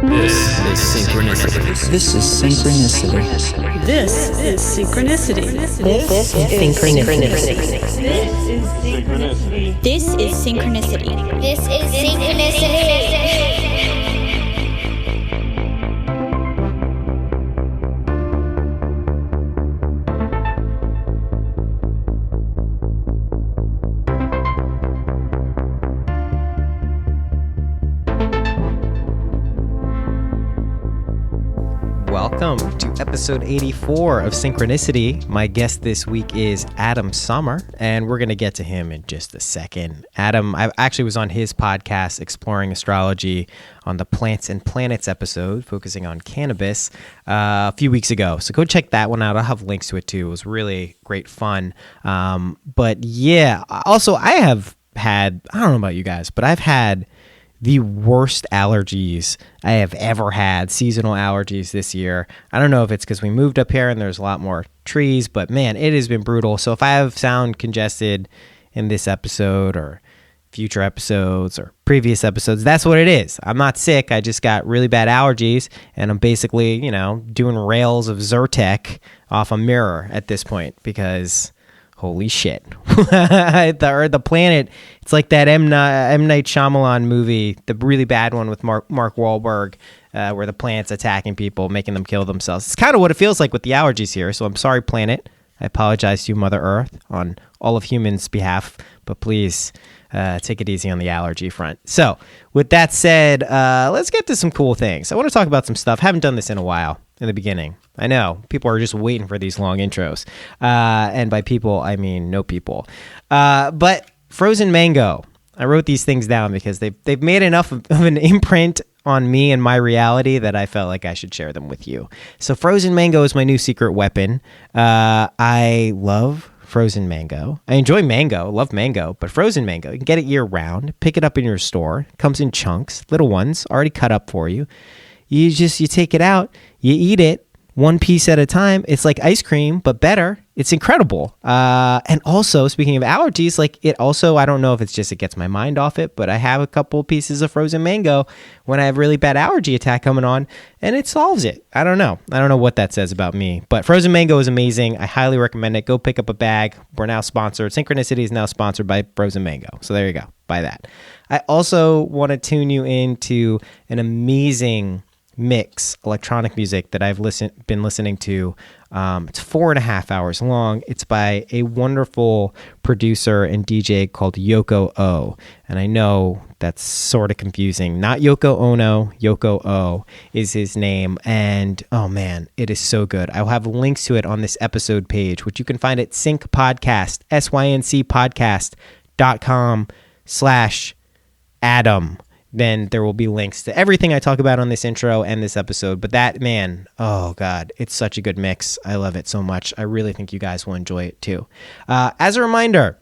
This is Synchronicity. This is Synchronicity. This is Synchronicity. This is Synchronicity. This is Synchronicity. This is Synchronicity. Welcome to episode 84 of Synchronicity. My guest this week is Adam Sommer, and we're going to get to him in just a second. Adam, I actually was on his podcast, Exploring Astrology, on the Plants and Planets episode, focusing on cannabis, a few weeks ago. So go check that one out. I'll have links to it too. It was really great fun. But yeah, also I have had, I don't know about you guys, but I've had the worst allergies I have ever had, seasonal allergies this year. I don't know if it's because we moved up here and there's a lot more trees, but man, it has been brutal. So if I have sound congested in this episode or future episodes or previous episodes, that's what it is. I'm not sick. I just got really bad allergies and I'm basically, doing rails of Zyrtec off a mirror at this point because holy shit. the Planet, it's like that M. Night Shyamalan movie, the really bad one with Mark Wahlberg, where the planet's attacking people, making them kill themselves. It's kind of what it feels like with the allergies here. So I'm sorry, Planet. I apologize to you, Mother Earth, on all of humans' behalf, but please take it easy on the allergy front. So with that said, let's get to some cool things. I want to talk about some stuff. Haven't done this in a while in the beginning. I know people are just waiting for these long intros. And by people, I mean no people. But frozen mango. I wrote these things down because they've made enough of an imprint on me and my reality that I felt like I should share them with you. So frozen mango is my new secret weapon. I love frozen mango. I enjoy mango, love mango, but frozen mango, you can get it year round, pick it up in your store. It comes in chunks, little ones, already cut up for you. You take it out, you eat it one piece at a time. It's like ice cream, but better. It's incredible. And also, speaking of allergies, I don't know if it's just it gets my mind off it, but I have a couple pieces of frozen mango when I have really bad allergy attack coming on, and it solves it. I don't know what that says about me, but frozen mango is amazing. I highly recommend it. Go pick up a bag. We're now sponsored. Synchronicity is now sponsored by frozen mango. So there you go. Buy that. I also want to tune you into an amazing mix electronic music that I've been listening to. It's 4.5 hours long. It's by a wonderful producer and DJ called Yoko O. And I know that's sort of confusing. Not Yoko Ono, Yoko O is his name. And oh man, it is so good. I'll have links to it on this episode page, which you can find at syncpodcast, syncpodcast.com/Adam. Then there will be links to everything I talk about on this intro and this episode. But that, man, oh God, it's such a good mix. I love it so much. I really think you guys will enjoy it too. As a reminder,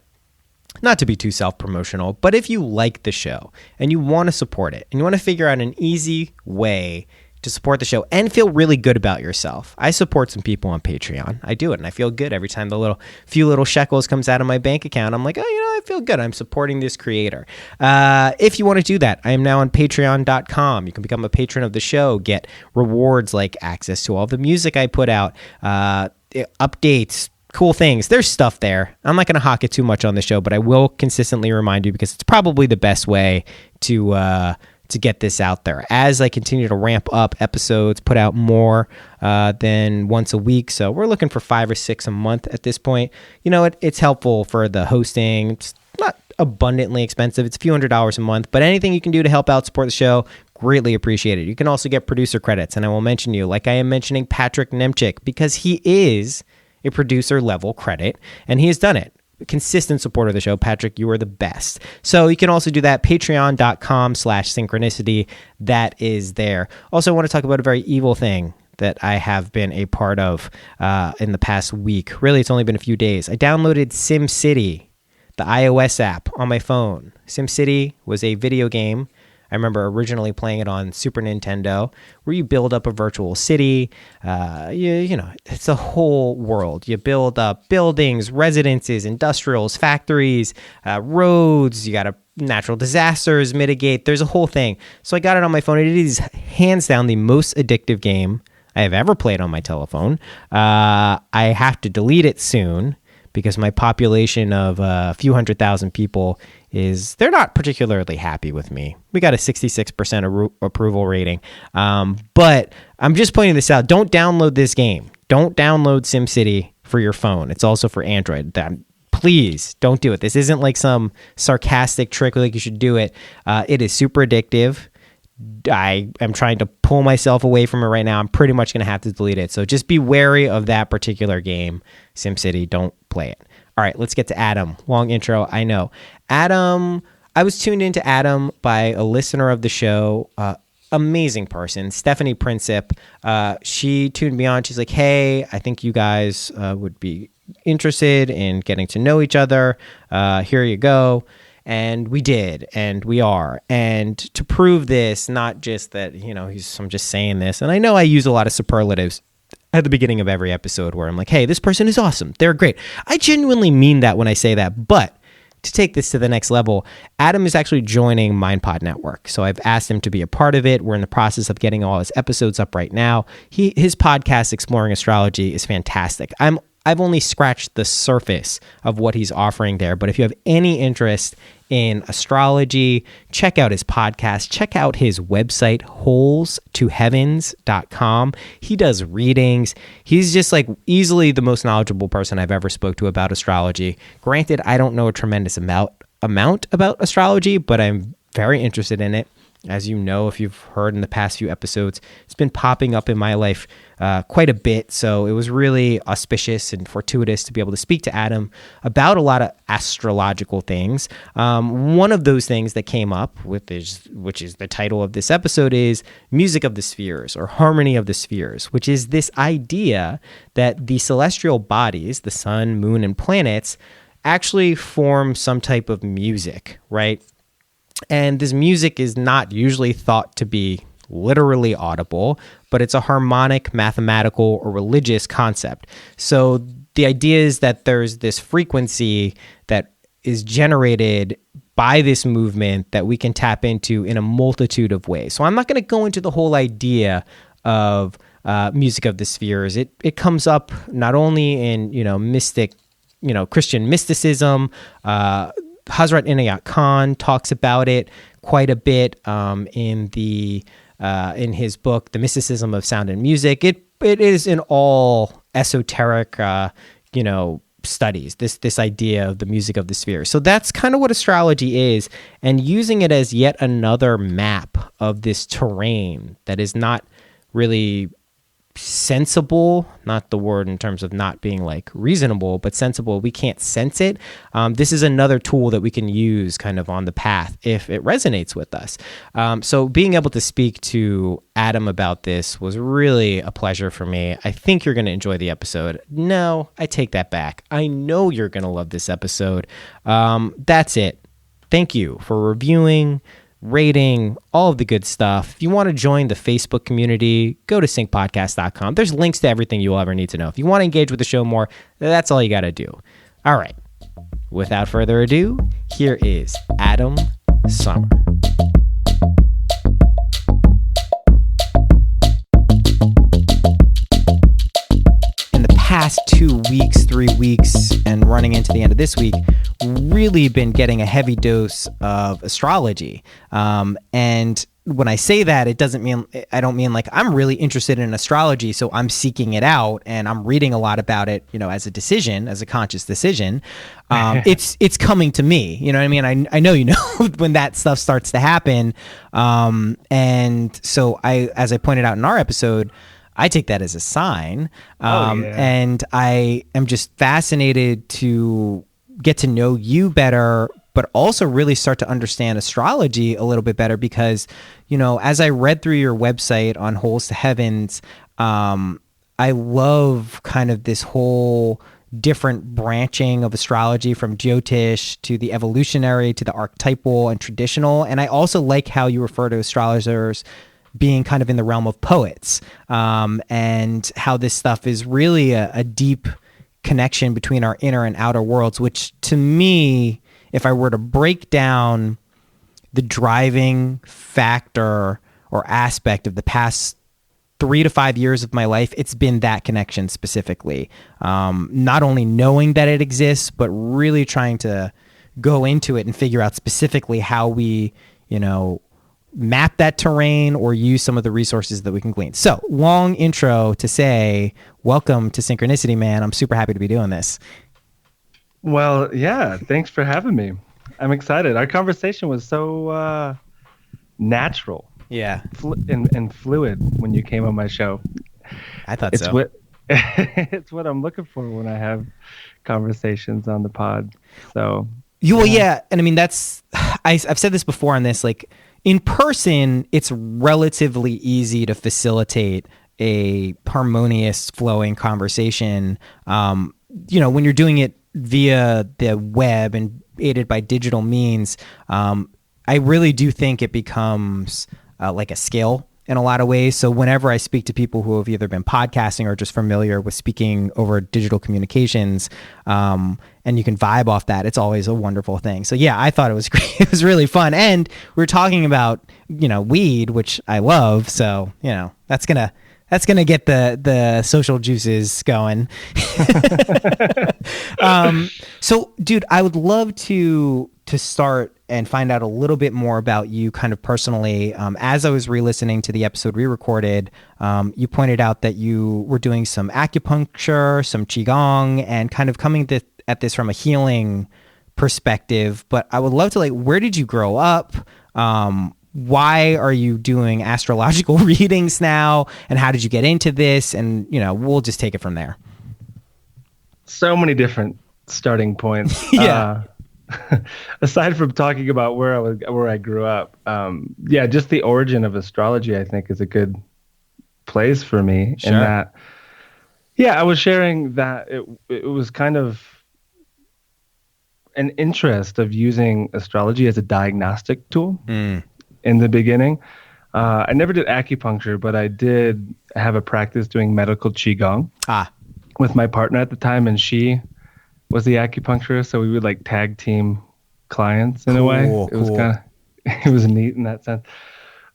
not to be too self-promotional, but if you like the show and you want to support it and you want to figure out an easy way to support the show and feel really good about yourself. I support some people on Patreon. I do it, and I feel good every time the few little shekels comes out of my bank account. I'm like, I feel good. I'm supporting this creator. If you want to do that, I am now on patreon.com. You can become a patron of the show, get rewards like access to all the music I put out, updates, cool things. There's stuff there. I'm not going to hawk it too much on the show, but I will consistently remind you because it's probably the best way to get this out there as I continue to ramp up episodes, put out more than once a week. So we're looking for 5 or 6 a month at this point. It's helpful for the hosting. It's not abundantly expensive. It's a few $100s a month, but anything you can do to help out support the show, greatly appreciated. You can also get producer credits, and I will mention you like I am mentioning Patrick Nemchik because he is a producer level credit and he has done it. Consistent supporter of the show. Patrick, you are the best. So you can also do that, patreon.com/synchronicity. That is there. Also, I want to talk about a very evil thing that I have been a part of in the past week. Really, it's only been a few days. I downloaded SimCity, the iOS app on my phone. SimCity was a video game I remember originally playing it on Super Nintendo, where you build up a virtual city. You know, it's a whole world. You build up buildings, residences, industrials, factories, roads. You got to natural disasters mitigate. There's a whole thing. So I got it on my phone. It is hands down the most addictive game I have ever played on my telephone. I have to delete it soon because my population of a few 100,000 people they're not particularly happy with me. We got a 66% approval rating. But I'm just pointing this out. Don't download this game. Don't download SimCity for your phone. It's also for Android. Please don't do it. This isn't like some sarcastic trick like you should do it. It is super addictive. I am trying to pull myself away from it right now. I'm pretty much going to have to delete it. So just be wary of that particular game, SimCity. Don't play it. All right, let's get to Adam. Long intro, I know. Adam, I was tuned into Adam by a listener of the show. Amazing person, Stephanie Princip. She tuned me on. She's like, hey, I think you guys would be interested in getting to know each other. Here you go. And we did, and we are. And to prove this, not just that, you know, I'm just saying this, and I know I use a lot of superlatives at the beginning of every episode where I'm like, hey, this person is awesome. They're great. I genuinely mean that when I say that. But to take this to the next level, Adam is actually joining MindPod Network. So I've asked him to be a part of it. We're in the process of getting all his episodes up right now. His podcast, Exploring Astrology, is fantastic. I've only scratched the surface of what he's offering there. But if you have any interest in astrology, check out his podcast. Check out his website, holes2heavens.com. He does readings. He's just like easily the most knowledgeable person I've ever spoke to about astrology. Granted, I don't know a tremendous amount about astrology, but I'm very interested in it. As you know, if you've heard in the past few episodes, it's been popping up in my life quite a bit. So it was really auspicious and fortuitous to be able to speak to Adam about a lot of astrological things. One of those things that came up, which is the title of this episode, is Music of the Spheres or Harmony of the Spheres, which is this idea that the celestial bodies, the sun, moon, and planets, actually form some type of music, right? And this music is not usually thought to be literally audible, but it's a harmonic, mathematical, or religious concept. So the idea is that there's this frequency that is generated by this movement that we can tap into in a multitude of ways. So I'm not going to go into the whole idea of music of the spheres. It comes up not only in, Christian mysticism. Hazrat Inayat Khan talks about it quite a bit in his book, The Mysticism of Sound and Music. It is in all esoteric, studies, this idea of the music of the sphere. So that's kind of what astrology is, and using it as yet another map of this terrain that is not really sensible, not the word in terms of not being like reasonable, but sensible. We can't sense it. This is another tool that we can use kind of on the path if it resonates with us. So being able to speak to Adam about this was really a pleasure for me. I think you're going to enjoy the episode. No, I take that back. I know you're going to love this episode. That's it. Thank you for reviewing, rating, all of the good stuff. If you want to join the Facebook community, go to syncpodcast.com. There's links to everything you'll ever need to know. If you want to engage with the show more, that's all you got to do. All right. Without further ado, here is Adam Sommer. In the past 2 weeks, 3 weeks, and running into the end of this week, really been getting a heavy dose of astrology. And when I say that, I don't mean like I'm really interested in astrology, so I'm seeking it out and I'm reading a lot about it, as a conscious decision. It's coming to me, you know what I mean? I know, when that stuff starts to happen. And so as I pointed out in our episode, I take that as a sign. And I am just fascinated to get to know you better, but also really start to understand astrology a little bit better because, as I read through your website on Holes to Heavens, I love kind of this whole different branching of astrology, from Jyotish to the evolutionary to the archetypal and traditional. And I also like how you refer to astrologers being kind of in the realm of poets, and how this stuff is really a deep connection between our inner and outer worlds, which to me, if I were to break down the driving factor or aspect of the past 3 to 5 years of my life, it's been that connection specifically. Not only knowing that it exists, but really trying to go into it and figure out specifically how we, map that terrain or use some of the resources that we can glean. So, long intro to say, welcome to Synchronicity, man. I'm super happy to be doing this. Well, yeah, thanks for having me. I'm excited. Our conversation was so natural. Yeah. And fluid when you came on my show. I thought it's so. It's what I'm looking for when I have conversations on the pod. So, yeah. And I mean, I've said this before on this, like, in person, it's relatively easy to facilitate a harmonious, flowing conversation. When you're doing it via the web and aided by digital means, I really do think it becomes like a skill in a lot of ways. So whenever I speak to people who have either been podcasting or just familiar with speaking over digital communications, and you can vibe off that, it's always a wonderful thing. So yeah, I thought it was great. It was really fun. And we were talking about, weed, which I love. So, that's going to get the social juices going. So dude, I would love to start and find out a little bit more about you kind of personally. As I was re-listening to the episode we recorded, you pointed out that you were doing some acupuncture, some qigong, and kind of coming at this from a healing perspective. But I would love to, where did you grow up? Why are you doing astrological readings now? And how did you get into this? And, we'll just take it from there. So many different starting points. Yeah. Aside from talking about where I grew up, just the origin of astrology, I think, is a good place for me. Sure. In that, I was sharing that it was kind of an interest of using astrology as a diagnostic tool in the beginning. I never did acupuncture, but I did have a practice doing medical qigong with my partner at the time, and she was the acupuncturist, so we would tag team clients in a way. It was it was neat in that sense.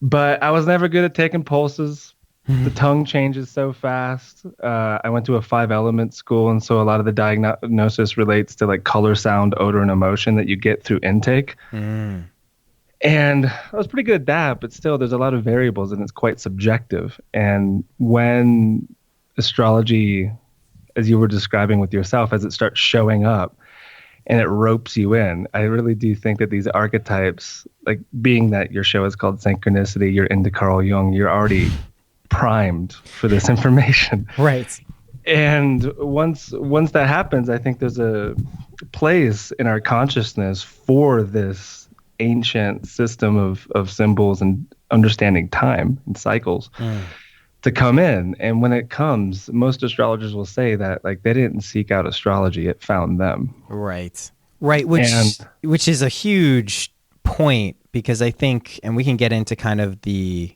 But I was never good at taking pulses. The tongue changes so fast. I went to a 5-element school, and so a lot of the diagnosis relates to color, sound, odor, and emotion that you get through intake. And I was pretty good at that, but still there's a lot of variables and it's quite subjective. And when astrology, as you were describing with yourself, as it starts showing up and it ropes you in, I really do think that these archetypes, being that your show is called Synchronicity, you're into Carl Jung, you're already primed for this information. Right. And once that happens, I think there's a place in our consciousness for this ancient system of symbols and understanding time and cycles to come in. And when it comes, most astrologers will say that they didn't seek out astrology, it found them. Right. Which is a huge point, because I think, and we can get into kind of the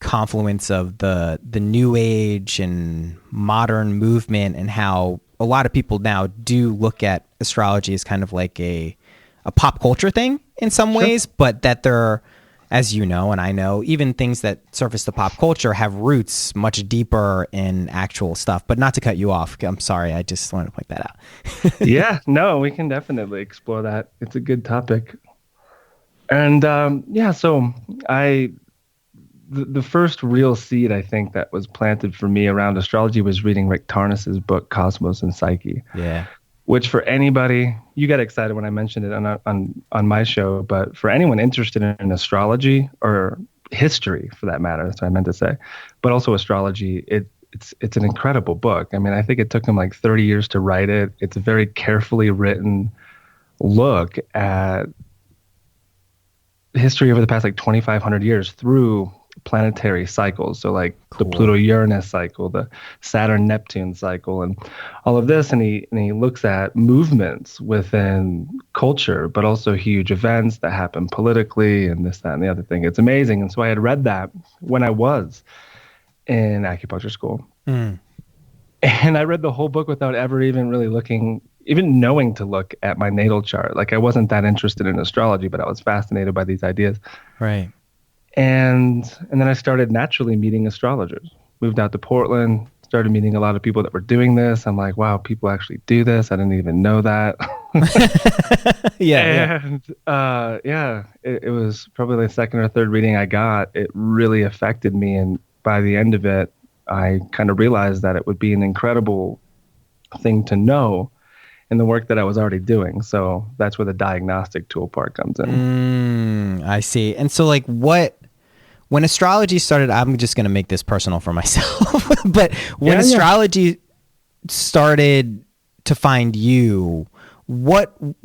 confluence of the new age and modern movement, and how a lot of people now do look at astrology as kind of like a pop culture thing in some ways, but that there, as you know and I know, even things that surface to pop culture have roots much deeper in actual stuff. But not to cut you off, I'm sorry, I just wanted to point that out. Yeah, no, we can definitely explore that. It's a good topic. And so the first real seed I think that was planted for me around astrology was reading Rick Tarnas's book Cosmos and Psyche. Yeah. Which, for anybody, you got excited when I mentioned it on my show, but for anyone interested in astrology or history, for that matter, that's what I meant to say, but also astrology, it's an incredible book. I mean, I think it took him 30 years to write it. It's a very carefully written look at history over the past 2,500 years through planetary cycles. So like Cool. the Pluto-Uranus cycle, the Saturn-Neptune cycle, and all of this. And he looks at movements within culture, but also huge events that happen politically and this, that, and the other thing. It's amazing. And so I had read that when I was in acupuncture school. And I read the whole book without ever even really even knowing to look at my natal chart. Like I wasn't that interested in astrology, but I was fascinated by these ideas. Right. And then I started naturally meeting astrologers. Moved out to Portland, started meeting a lot of people that were doing this. I'm like, wow, people actually do this. I didn't even know that. It was probably the second or third reading I got. It really affected me. And by the end of it, I kind of realized that it would be an incredible thing to know in the work that I was already doing. So that's where the diagnostic tool part comes in. I see. And so like when astrology started, I'm just going to make this personal for myself, but when astrology started to find you,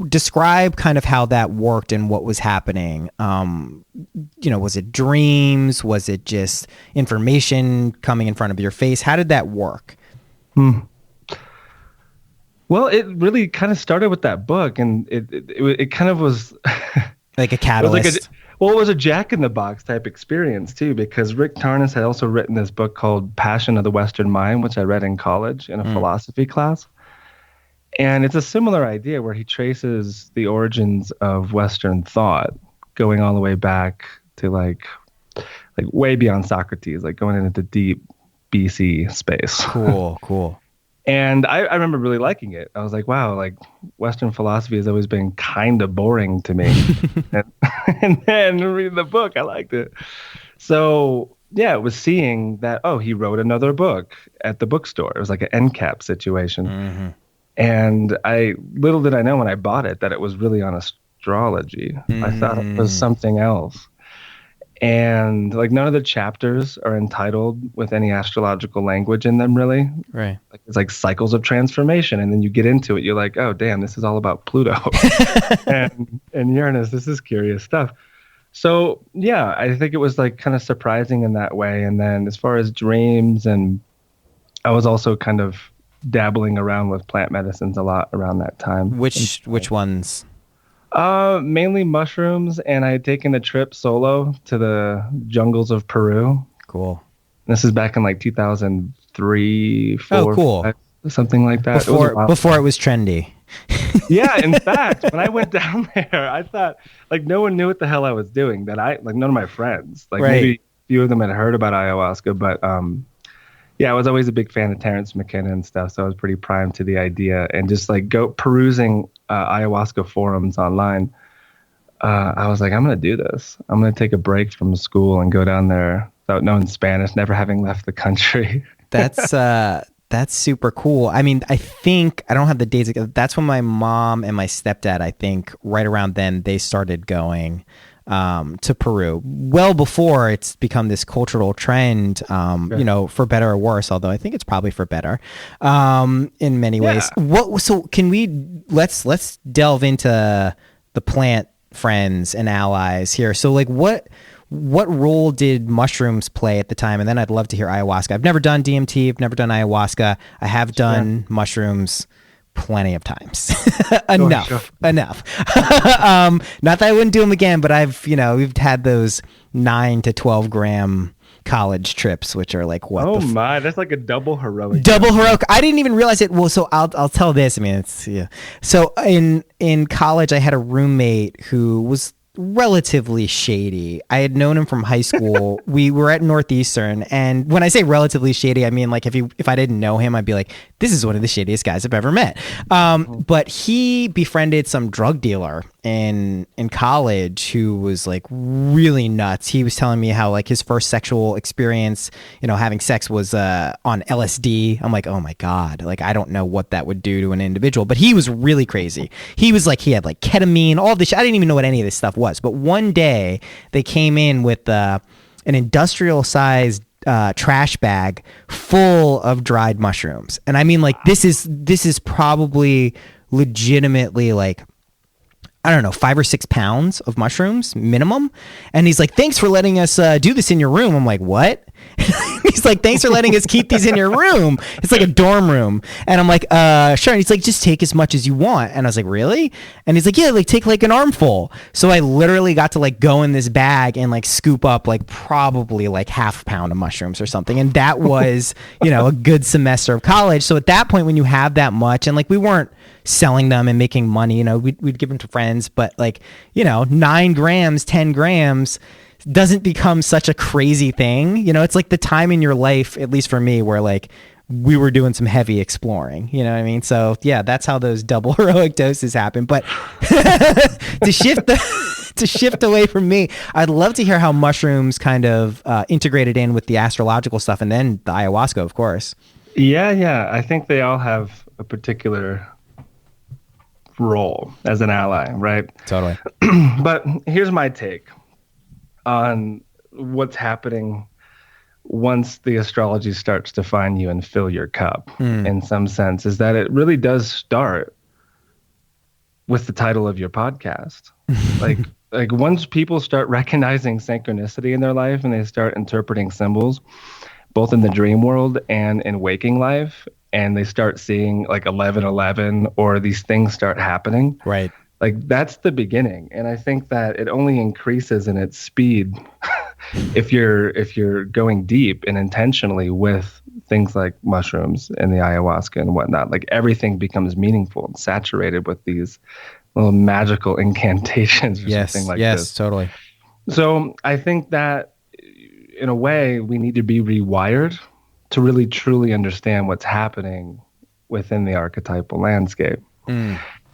describe kind of how that worked and what was happening? Was it dreams? Was it just information coming in front of your face? How did that work? Well, it really kind of started with that book, and it kind of was like a catalyst. It was a jack-in-the-box type experience, too, because Rick Tarnas had also written this book called Passion of the Western Mind, which I read in college in a philosophy class. And it's a similar idea where he traces the origins of Western thought, going all the way back to like way beyond Socrates, like going into deep BC space. Cool. And I remember really liking it. I was like, wow, like Western philosophy has always been kind of boring to me. and then reading the book, I liked it. So yeah, it was seeing that, he wrote another book at the bookstore. It was like an end cap situation. And little did I know when I bought it that it was really on astrology. I thought it was something else. And like none of the chapters are entitled with any astrological language in them, really. Right. Like it's like cycles of transformation, and then you get into it, you're like, oh damn, this is all about Pluto and Uranus. This is curious stuff. So yeah, I think it was like kind of surprising in that way. And then as far as dreams, and I was also kind of dabbling around with plant medicines a lot around that time. Which ones? Mainly mushrooms, and I had taken a trip solo to the jungles of Peru. Cool. This is back in like 2003, 4, oh, cool. 5, something like that. Before it was trendy. Yeah, in fact, when I went down there, I thought like no one knew what the hell I was doing. None of my friends, like maybe a few of them had heard about ayahuasca, but yeah, I was always a big fan of Terrence McKenna and stuff, so I was pretty primed to the idea. And just like perusing ayahuasca forums online, I was like, I'm going to do this. I'm going to take a break from school and go down there without knowing Spanish, never having left the country. That's super cool. I mean, I think, I don't have the dates. That's when my mom and my stepdad, I think, right around then, they started going to Peru, well before it's become this cultural trend, for better or worse, although I think it's probably for better in many ways. So can let's delve into the plant friends and allies here. So like what role did mushrooms play at the time? And then I'd love to hear ayahuasca. I've never done DMT. I've never done ayahuasca. I have done mushrooms plenty of times. enough. Not that I wouldn't do them again, but we've had those 9 to 12 gram college trips, which are like what? Oh my, that's like a double heroic. I didn't even realize it. Well, so I'll tell this. I mean, it's So in college, I had a roommate who was relatively shady. I had known him from high school. We were at Northeastern, and when I say relatively shady, I mean like if I didn't know him, I'd be like, this is one of the shadiest guys I've ever met. But he befriended some drug dealer in college who was like really nuts. He was telling me how like his first sexual experience, having sex was on LSD. I'm like, oh my God, like I don't know what that would do to an individual, but he was really crazy. He was like, he had like ketamine, all this. I didn't even know what any of this stuff was. But one day they came in with an industrial sized trash bag full of dried mushrooms. And I mean, like, this is probably legitimately like I don't know, 5 or 6 pounds of mushrooms minimum. And he's like, thanks for letting us do this in your room. I'm like, what? He's like, thanks for letting us keep these in your room. It's like a dorm room. And I'm like, sure. And he's like, just take as much as you want. And I was like, really? And he's like, yeah, like take like an armful. So I literally got to like go in this bag and like scoop up like probably like half a pound of mushrooms or something. And that was, you know, a good semester of college. So at that point, when you have that much, and like we weren't selling them and making money, you know, we'd give them to friends, but like, you know, 9 grams, 10 grams doesn't become such a crazy thing. You know, it's like the time in your life, at least for me, where like we were doing some heavy exploring, you know what I mean? So yeah, that's how those double heroic doses happen. But to shift away from me, I'd love to hear how mushrooms kind of integrated in with the astrological stuff, and then the ayahuasca, of course. Yeah. I think they all have a particular role as an ally, right? Totally. But here's my take on what's happening once the astrology starts to find you and fill your cup, in some sense, is that it really does start with the title of your podcast. like once people start recognizing synchronicity in their life and they start interpreting symbols, both in the dream world and in waking life, and they start seeing like 1111 or these things start happening. Right. Like that's the beginning. And I think that it only increases in its speed if you're going deep and intentionally with things like mushrooms and the ayahuasca and whatnot. Like everything becomes meaningful and saturated with these little magical incantations or something like this. Yes, totally. So I think that in a way we need to be rewired to really truly understand what's happening within the archetypal landscape.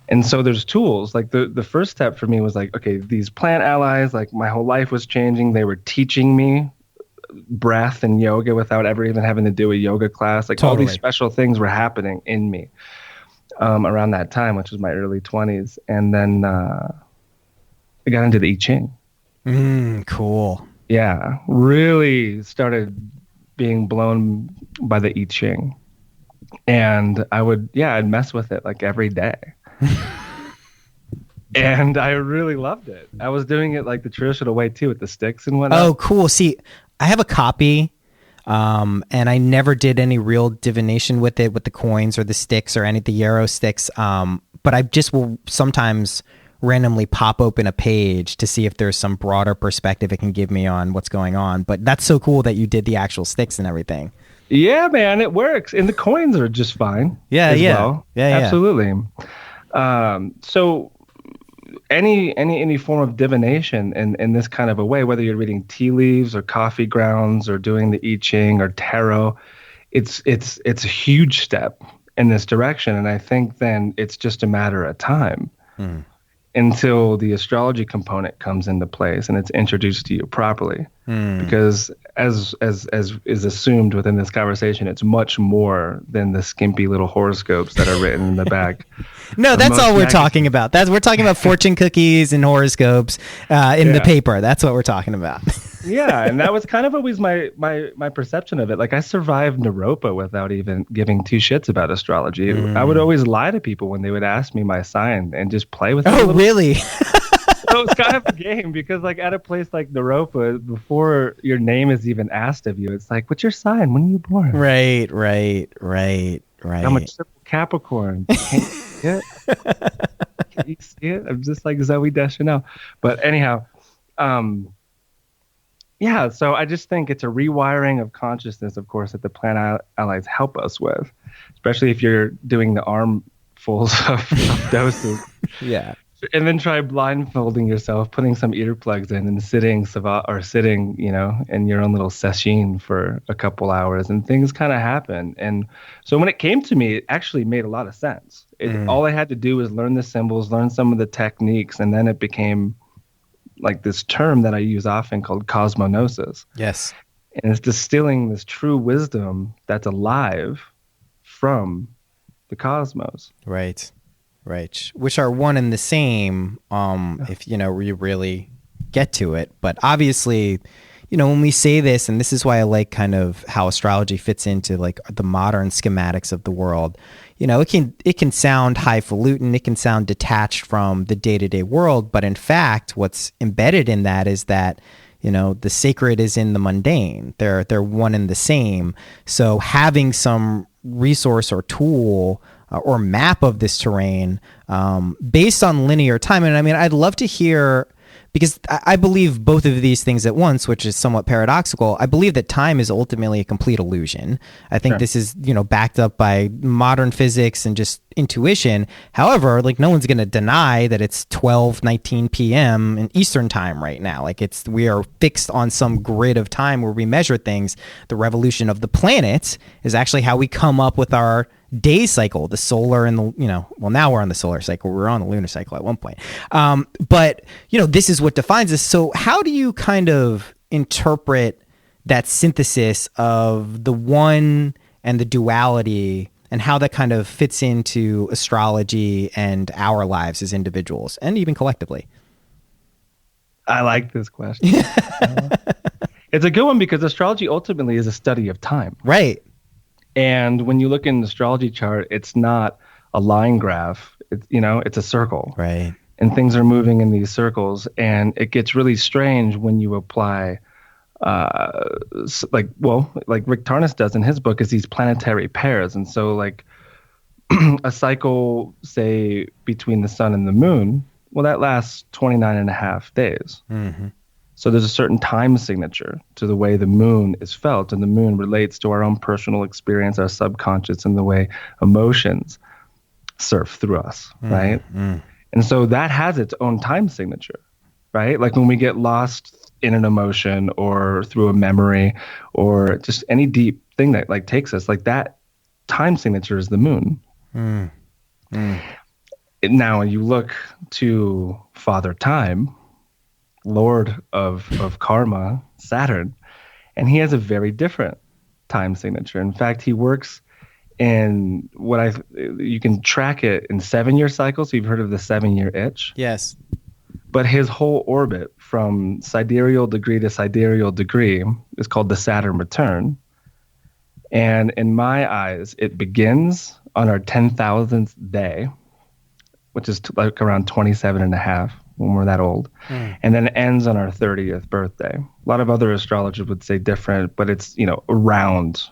And so there's tools. Like the first step for me was like, okay, these plant allies, like my whole life was changing. They were teaching me breath and yoga without ever even having to do a yoga class. Like all these special things were happening in me around that time, which was my early 20s. And then I got into the I Ching. Cool. Yeah, really started being blown by the I Ching. And I'd mess with it like every day. And I really loved it. I was doing it like the traditional way too, with the sticks and whatnot. Oh, cool. See, I have a copy, and I never did any real divination with it, with the coins or the sticks or any of the yarrow sticks. But I just will sometimes randomly pop open a page to see if there's some broader perspective it can give me on what's going on. But that's so cool that you did the actual sticks and everything. Yeah, man, it works. And the coins are just fine. Yeah. Well. Yeah, absolutely. So any form of divination in this kind of a way, whether you're reading tea leaves or coffee grounds or doing the I Ching or tarot, it's a huge step in this direction. And I think then it's just a matter of time until the astrology component comes into place and it's introduced to you properly. Because as is assumed within this conversation, it's much more than the skimpy little horoscopes that are written in the back. No, that's all we're talking about. We're talking about fortune cookies and horoscopes in the paper. That's what we're talking about. Yeah, and that was kind of always my perception of it. Like I survived Naropa without even giving 2 shits about astrology. I would always lie to people when they would ask me my sign and just play with it. Oh, really? So it's kind of a game because like at a place like Naropa, before your name is even asked of you, it's like, what's your sign? When are you born? Right. I'm a triple Capricorn. Can you see it? Can you see it? I'm just like Zooey Deschanel. But anyhow, yeah, so I just think it's a rewiring of consciousness, of course, that the plant allies help us with, especially if you're doing the armfuls of doses. Yeah. And then try blindfolding yourself, putting some earplugs in and sitting, you know, in your own little sesshin for a couple hours, and things kind of happen. And so when it came to me, it actually made a lot of sense. All I had to do was learn the symbols, learn some of the techniques, and then it became like this term that I use often called cosmognosis. Yes. And it's distilling this true wisdom that's alive from the cosmos. Right. Which are one and the same, if you know you really get to it. But obviously, when we say this, and this is why I like kind of how astrology fits into like the modern schematics of the world, it can sound highfalutin, it can sound detached from the day-to-day world, but in fact, what's embedded in that is that the sacred is in the mundane. They're one and the same. So having some resource or tool or map of this terrain based on linear time. And I mean, I'd love to hear, because I believe both of these things at once, which is somewhat paradoxical. I believe that time is ultimately a complete illusion. I think this is, backed up by modern physics and just intuition. However, like no one's going to deny that it's 12:19 p.m. in Eastern time right now. Like we are fixed on some grid of time where we measure things. The revolution of the planet is actually how we come up with our day cycle, the solar and now we're on the solar cycle. We were on the lunar cycle at one point. But this is what defines us. So how do you kind of interpret that synthesis of the one and the duality, and how that kind of fits into astrology and our lives as individuals and even collectively? I like this question. It's a good one because astrology ultimately is a study of time. Right. And when you look in the astrology chart, it's not a line graph. It's a circle. Right. And things are moving in these circles. And it gets really strange when you apply, like Rick Tarnas does in his book, is these planetary pairs. And so like a cycle, say, between the sun and the moon, well, that lasts 29 and a half days. Mm-hmm. So there's a certain time signature to the way the moon is felt, and the moon relates to our own personal experience, our subconscious, and the way emotions surf through us, right? And so that has its own time signature, right? Like when we get lost in an emotion or through a memory or just any deep thing that like takes us, like that time signature is the moon. Now, when you look to Father Time, Lord of karma, Saturn, and he has a very different time signature. In fact, he works in you can track it in 7-year cycles. So you've heard of the 7-year itch? Yes. But his whole orbit from sidereal degree to sidereal degree is called the Saturn return. And in my eyes, it begins on our 10,000th day, which is like around 27 and a half. When we're that old, and then it ends on our 30th birthday. A lot of other astrologers would say different, but it's, around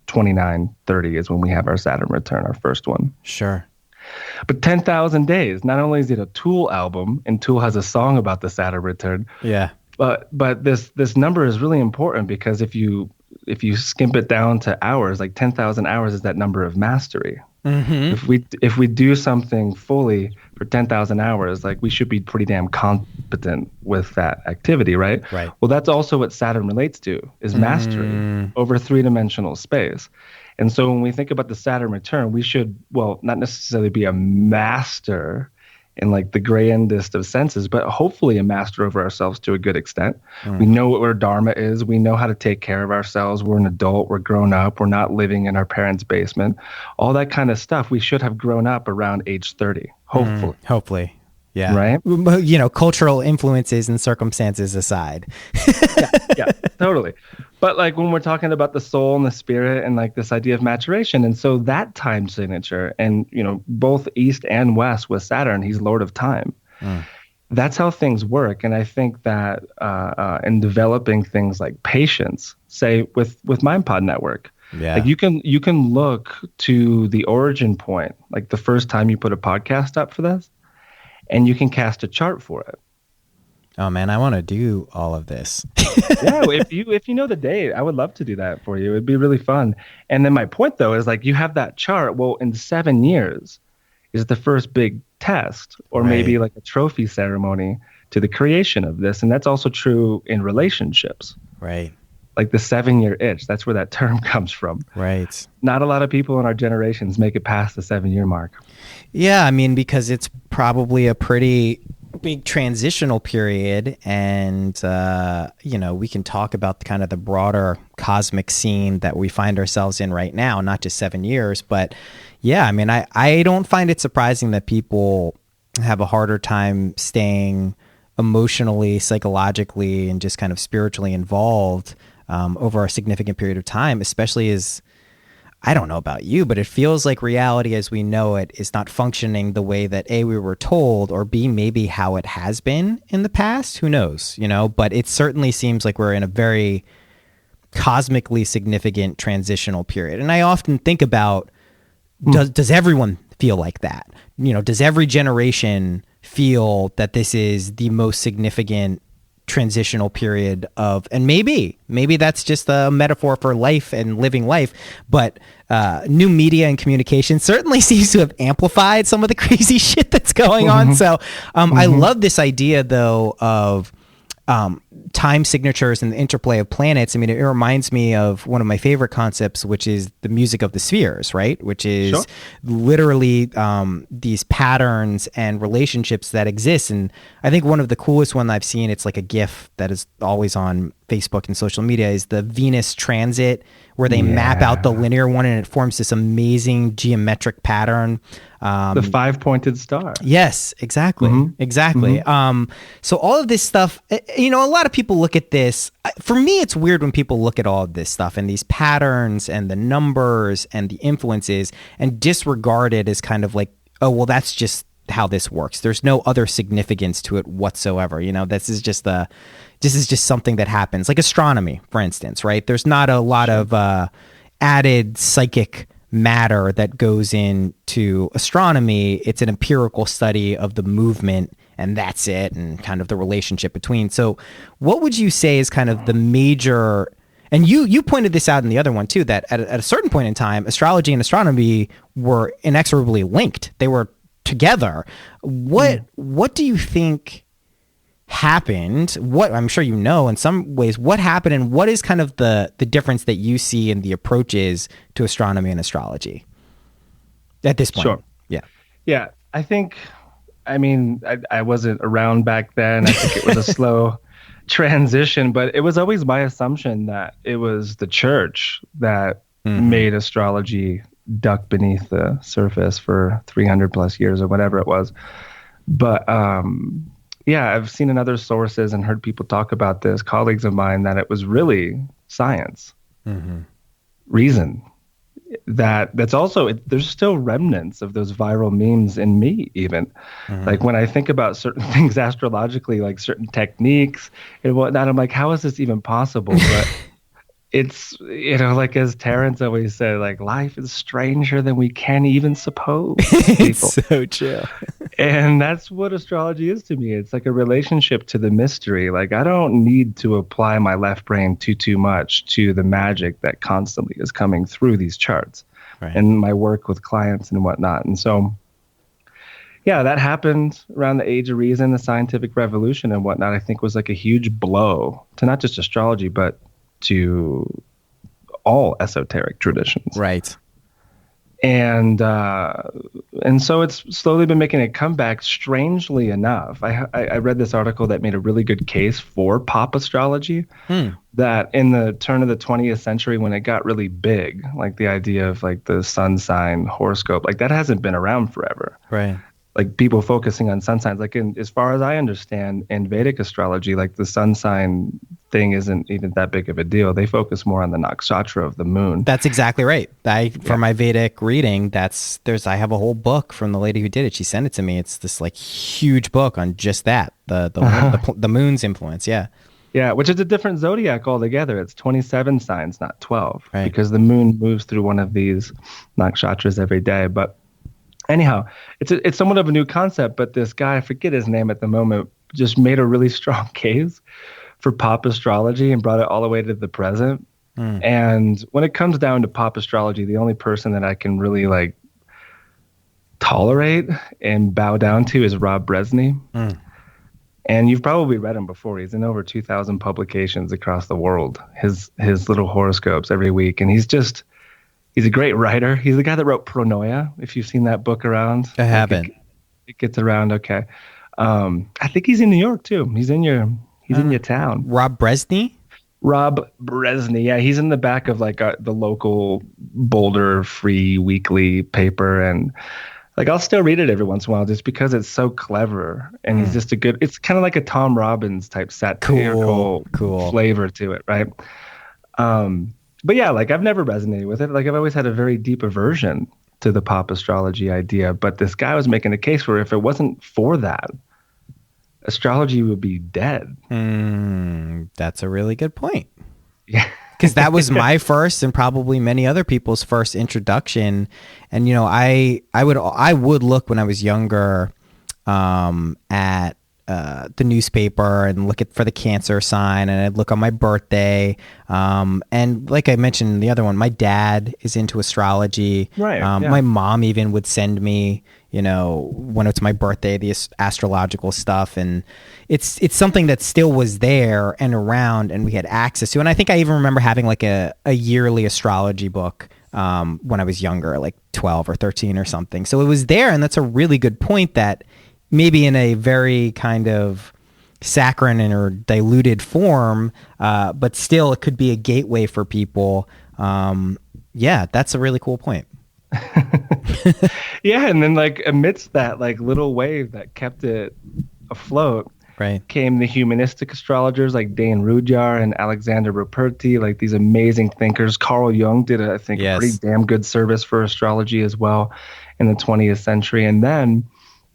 29, 30 is when we have our Saturn return, our first one. Sure. But 10,000 days, not only is it a Tool album, and Tool has a song about the Saturn return. Yeah. But this number is really important because if you skimp it down to hours, like 10,000 hours is that number of mastery. Mm-hmm. If we do something fully for 10,000 hours, like we should be pretty damn competent with that activity, right? Right. Well, that's also what Saturn relates to, is mastery over 3-dimensional space. And so when we think about the Saturn return, we should, well, not necessarily be a master in like the grandest of senses, but hopefully a master over ourselves to a good extent. We know what our dharma is. We know how to take care of ourselves. We're an adult. We're grown up. We're not living in our parents' basement. All that kind of stuff. We should have grown up around age 30, hopefully. Hopefully. Yeah. Right? Cultural influences and circumstances aside. yeah, totally. But like when we're talking about the soul and the spirit and like this idea of maturation, and so that time signature, and both east and west with Saturn, he's Lord of Time. That's how things work. And I think that in developing things like patience, say with MindPod Network, like you can look to the origin point, like the first time you put a podcast up for this, and you can cast a chart for it. Oh man, I want to do all of this. Yeah, if you know the date, I would love to do that for you. It'd be really fun. And then my point though is like you have that chart. Well, in 7 years is the first big test, or maybe like a trophy ceremony to the creation of this. And that's also true in relationships. Right. Like the 7-year itch. That's where that term comes from. Right. Not a lot of people in our generations make it past the 7-year mark. Yeah, I mean, because it's probably a pretty big transitional period, and we can talk about kind of the broader cosmic scene that we find ourselves in right now, not just 7 years, but yeah, I mean, I don't find it surprising that people have a harder time staying emotionally, psychologically, and just kind of spiritually involved over a significant period of time, especially as, I don't know about you, but it feels like reality as we know it is not functioning the way that A, we were told, or B, maybe how it has been in the past. Who knows, but it certainly seems like we're in a very cosmically significant transitional period. And I often think about, does everyone feel like that? Does every generation feel that this is the most significant transitional period of, and maybe that's just a metaphor for life and living life, but new media and communication certainly seems to have amplified some of the crazy shit that's going on. So I love this idea though of time signatures and the interplay of planets. I mean, it reminds me of one of my favorite concepts, which is the music of the spheres, right? Which is literally these patterns and relationships that exist. And I think one of the coolest one I've seen, it's like a GIF that is always on Facebook and social media, is the Venus transit, where they map out the linear one and it forms this amazing geometric pattern. The 5-pointed star. Yes, exactly. Exactly. So all of this stuff, a lot of people look at this. For me, it's weird when people look at all of this stuff and these patterns and the numbers and the influences and disregard it as kind of like, oh, well, that's just how this works. There's no other significance to it whatsoever. This is just something that happens, like astronomy, for instance, right? There's not a lot of added psychic matter that goes into astronomy. It's an empirical study of the movement, and that's it, and kind of the relationship between. So what would you say is kind of the major, and you pointed this out in the other one too, that at a certain point in time, astrology and astronomy were inexorably linked. They were together. What do you think happened? What, I'm sure in some ways, what happened, and what is kind of the difference that you see in the approaches to astronomy and astrology at this point? Sure. Yeah. I think, I wasn't around back then. I think it was a slow transition, but it was always my assumption that it was the church that made astrology duck beneath the surface for 300 plus years or whatever it was. But I've seen in other sources and heard people talk about this, colleagues of mine, that it was really science, reason. That's also, there's still remnants of those viral memes in me even. Like when I think about certain things astrologically, like certain techniques and whatnot, I'm like, how is this even possible? But it's, like as Terrence always said, like life is stranger than we can even suppose. It's so true. And that's what astrology is to me. It's like a relationship to the mystery. Like I don't need to apply my left brain too much to the magic that constantly is coming through these charts and my work with clients and whatnot. And so, that happened around the age of reason, the scientific revolution and whatnot, I think was like a huge blow to not just astrology, but to all esoteric traditions. Right. And so it's slowly been making a comeback. Strangely enough, I read this article that made a really good case for pop astrology, that in the turn of the 20th century, when it got really big, like the idea of like the sun sign horoscope, like that hasn't been around forever. Right. Like people focusing on sun signs, like as far as I understand in Vedic astrology, like the sun sign thing isn't even that big of a deal. They focus more on the nakshatra of the moon. That's exactly right. For my Vedic reading, I have a whole book from the lady who did it. She sent it to me. It's this like huge book on just that, the moon's influence. Yeah. Yeah, which is a different zodiac altogether. It's 27 signs, not 12, because the moon moves through one of these nakshatras every day. But anyhow, it's somewhat of a new concept, but this guy, I forget his name at the moment, just made a really strong case for pop astrology and brought it all the way to the present. And when it comes down to pop astrology, the only person that I can really like tolerate and bow down to is Rob Bresney. And you've probably read him before. He's in over 2,000 publications across the world, his little horoscopes every week. And he's a great writer. He's the guy that wrote Pronoia, if you've seen that book around. I haven't. It gets around okay. I think he's in New York too. He's in your town. Rob Bresney? Rob Bresney. Yeah, he's in the back of like the local Boulder Free Weekly paper. And Like I'll still read it every once in a while just because it's so clever and he's just it's kind of like a Tom Robbins type satirical flavor to it, right? But yeah, like I've never resonated with it. Like I've always had a very deep aversion to the pop astrology idea, but this guy was making a case where if it wasn't for that, astrology would be dead. That's a really good point. Yeah. Because that was my first and probably many other people's first introduction. And, you know, I would look when I was younger at the newspaper and look for the Cancer sign, and I'd look on my birthday. And like I mentioned in the other one, my dad is into astrology. Right. My mom even would send me, you know, when it's my birthday, the astrological stuff. And it's something that still was there and around and we had access to. And I think I even remember having like a yearly astrology book when I was younger, like 12 or 13 or something. So it was there. And that's a really good point that maybe in a very kind of saccharine or diluted form, but still it could be a gateway for people. Yeah, that's a really cool point. Yeah, and then like amidst that like little wave that kept it afloat, right, came the humanistic astrologers like Dane Rudhyar and Alexander Ruperti, like these amazing thinkers. Carl Jung did a pretty damn good service for astrology as well in the 20th century. And then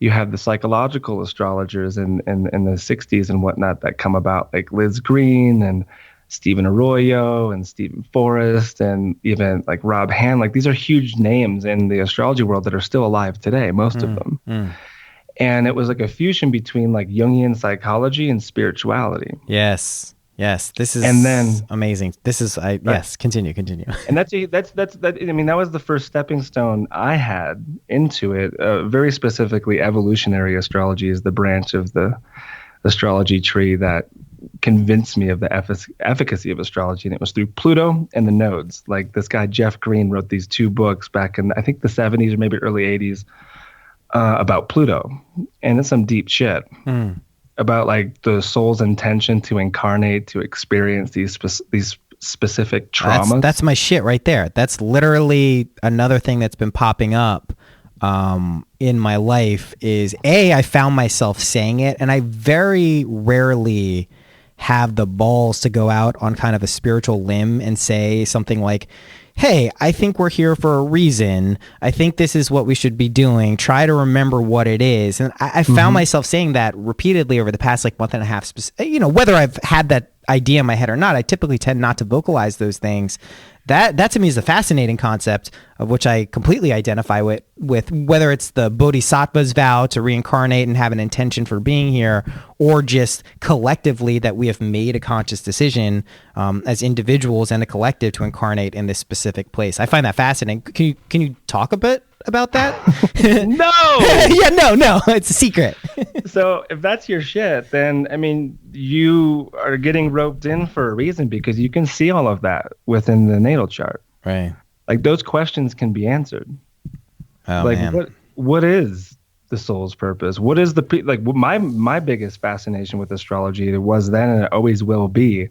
you have the psychological astrologers in the 60s and whatnot that come about, like Liz Green and Stephen Arroyo and Stephen Forrest and even like Rob Hand. Like these are huge names in the astrology world that are still alive today, most of them. And it was like a fusion between like Jungian psychology and spirituality. Yes. This is amazing. This is yes. Continue. And that's I mean, that was the first stepping stone I had into it. Very specifically, evolutionary astrology is the branch of the astrology tree that convinced me of the efficacy of astrology, and it was through Pluto and the nodes. Like this guy Jeff Green wrote these 2 books back in I think the 70s or maybe early 80s about Pluto, and it's some deep shit about like the soul's intention to incarnate, to experience these specific traumas. That's my shit right there. That's literally another thing that's been popping up in my life is I found myself saying it, and I very rarely have the balls to go out on kind of a spiritual limb and say something like, hey, I think we're here for a reason. I think this is what we should be doing. Try to remember what it is. And I found myself saying that repeatedly over the past like month and a half. You know, whether I've had that idea in my head or not, I typically tend not to vocalize those things. That to me is a fascinating concept of which I completely identify with whether it's the Bodhisattva's vow to reincarnate and have an intention for being here, or just collectively that we have made a conscious decision as individuals and a collective to incarnate in this specific place. I find that fascinating. Can you talk a bit about that? No. Yeah, no, it's a secret. So if that's your shit, then I mean, you are getting roped in for a reason, because you can see all of that within the natal chart. Right. Like those questions can be answered. Oh, like man. what is the soul's purpose? What is my biggest fascination with astrology, it was then and it always will be,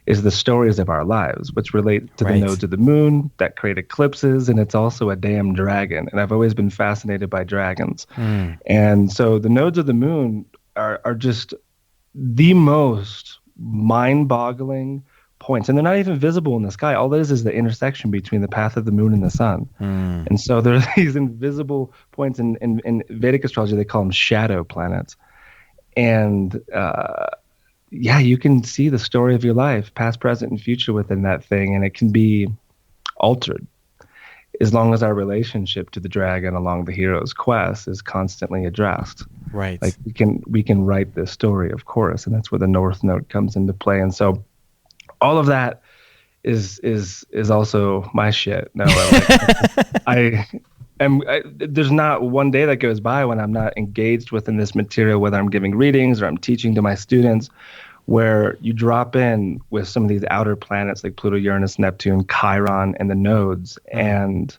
is the stories of our lives, which relate to the nodes of the moon that create eclipses, and it's also a damn dragon. And I've always been fascinated by dragons. And so the nodes of the moon are just the most mind-boggling points, and they're not even visible in the sky. All it is the intersection between the path of the moon and the sun. And so there are these invisible points in Vedic astrology. They call them shadow planets. And yeah, you can see the story of your life, past, present, and future within that thing, and it can be altered as long as our relationship to the dragon along the hero's quest is constantly addressed. Right. Like we can write this story, of course, and that's where the North Node comes into play. And so all of that is also my shit. No, there's not one day that goes by when I'm not engaged within this material, whether I'm giving readings or I'm teaching to my students, where you drop in with some of these outer planets like Pluto, Uranus, Neptune, Chiron, and the nodes. And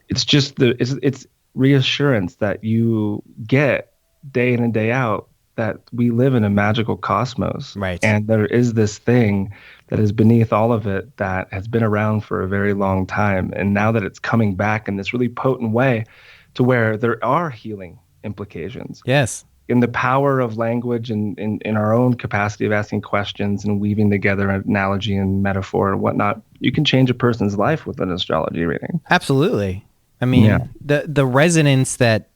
it's just it's reassurance that you get day in and day out that we live in a magical cosmos. Right. And there is this thing that is beneath all of it that has been around for a very long time. And now that it's coming back in this really potent way, to where there are healing implications. Yes. In the power of language and in our own capacity of asking questions and weaving together analogy and metaphor and whatnot, you can change a person's life with an astrology reading. Absolutely. I mean, the resonance that,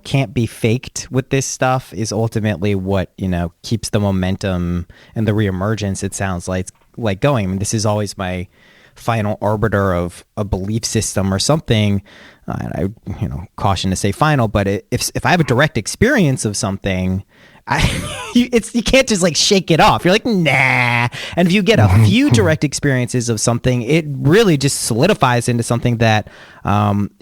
can't be faked with this stuff is ultimately what, keeps the momentum and the reemergence, it sounds like going. I mean, this is always my final arbiter of a belief system or something. And I, caution to say final, but if I have a direct experience of something, you can't just like shake it off. You're like, nah. And if you get a few direct experiences of something, it really just solidifies into something that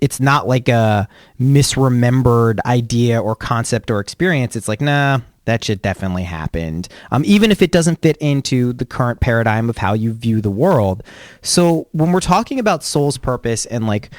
it's not like a misremembered idea or concept or experience. It's like, nah, that shit definitely happened. Even if it doesn't fit into the current paradigm of how you view the world. So when we're talking about soul's purpose and like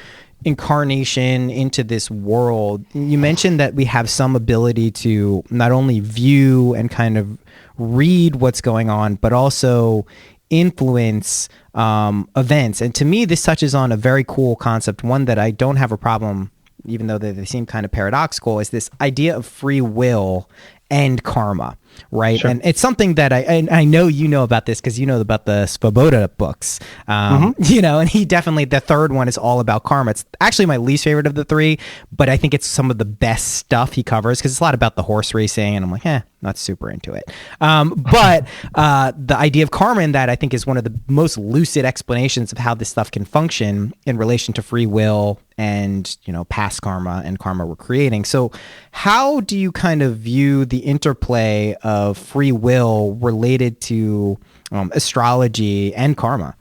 incarnation into this world, you mentioned that we have some ability to not only view and kind of read what's going on, but also influence events. And to me, this touches on a very cool concept, one that I don't have a problem, even though they seem kind of paradoxical, is this idea of free will and karma, right? Sure. And it's something that I know you know about this because you know about the Svoboda books, and he definitely, the third one is all about karma. It's actually my least favorite of the three, but I think it's some of the best stuff he covers because it's a lot about the horse racing, and I'm like, not super into it. But the idea of karma in that, I think, is one of the most lucid explanations of how this stuff can function in relation to free will and, past karma and karma we're creating. So how do you kind of view the interplay of free will related to astrology and karma?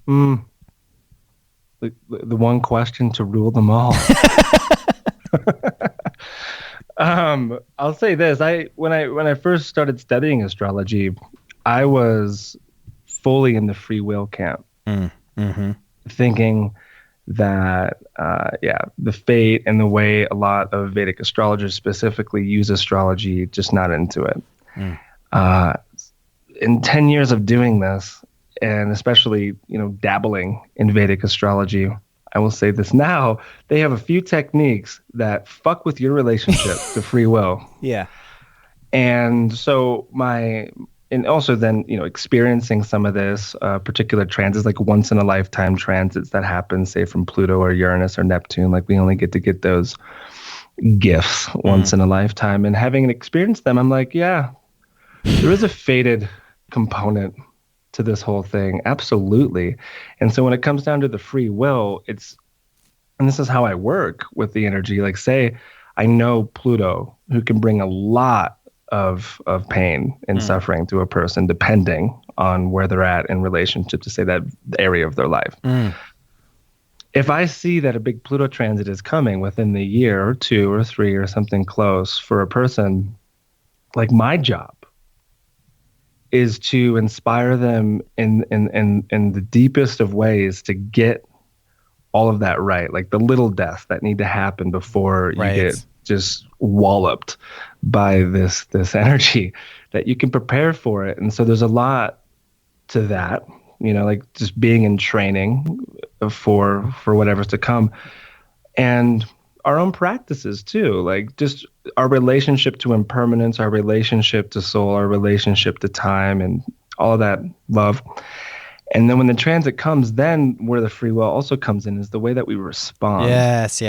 The one question to rule them all. I'll say this: when I first started studying astrology, I was fully in the free will camp, thinking that the fate and the way a lot of Vedic astrologers specifically use astrology, just not into it. In 10 years of doing this, and especially dabbling in Vedic astrology, I will say this now, they have a few techniques that fuck with your relationship to free will. Yeah. And so and also then, experiencing some of this particular transits, like once in a lifetime transits that happen, say from Pluto or Uranus or Neptune, like we only get to get those gifts once in a lifetime. And having experienced them, I'm like, yeah, there is a fated component to this whole thing. Absolutely. And so when it comes down to the free will, and this is how I work with the energy, like say, I know Pluto, who can bring a lot of pain and suffering to a person, depending on where they're at in relationship to, say, that area of their life. If I see that a big Pluto transit is coming within the year or 2 or 3 or something close for a person, like my job is to inspire them in the deepest of ways to get all of that right, like the little deaths that need to happen before you get just walloped by this energy, that you can prepare for it. And so there's a lot to that, like just being in training for whatever's to come, and our own practices too, like just our relationship to impermanence, our relationship to soul, our relationship to time, and all of that love. And then when the transit comes, then where the free will also comes in is the way that we respond. Yes.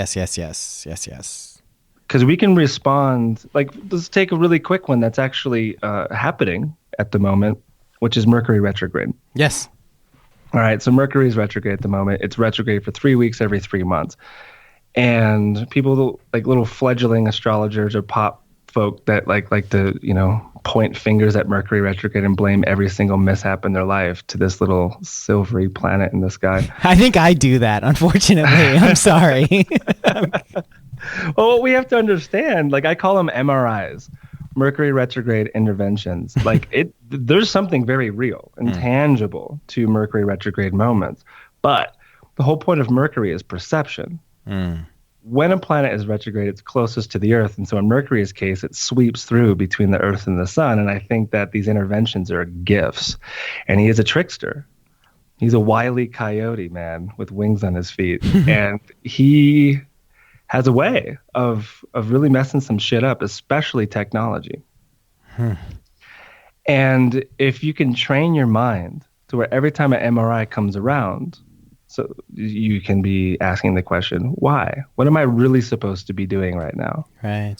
Because we can respond, like, let's take a really quick one that's actually happening at the moment, which is Mercury retrograde. Yes. All right, so Mercury is retrograde at the moment. It's retrograde for 3 weeks every 3 months. And people, like little fledgling astrologers or pop folk that like to, point fingers at Mercury retrograde and blame every single mishap in their life to this little silvery planet in the sky. I think I do that, unfortunately. I'm sorry. Well, what we have to understand, like I call them MRIs, Mercury retrograde interventions. Like there's something very real and tangible to Mercury retrograde moments. But the whole point of Mercury is perception. When a planet is retrograde, it's closest to the Earth. And so in Mercury's case, it sweeps through between the Earth and the Sun. And I think that these interventions are gifts. And he is a trickster. He's a wily coyote, man, with wings on his feet. And he has a way of really messing some shit up, especially technology. And if you can train your mind to where every time an MRI comes around, so you can be asking the question, why? What am I really supposed to be doing right now? Right.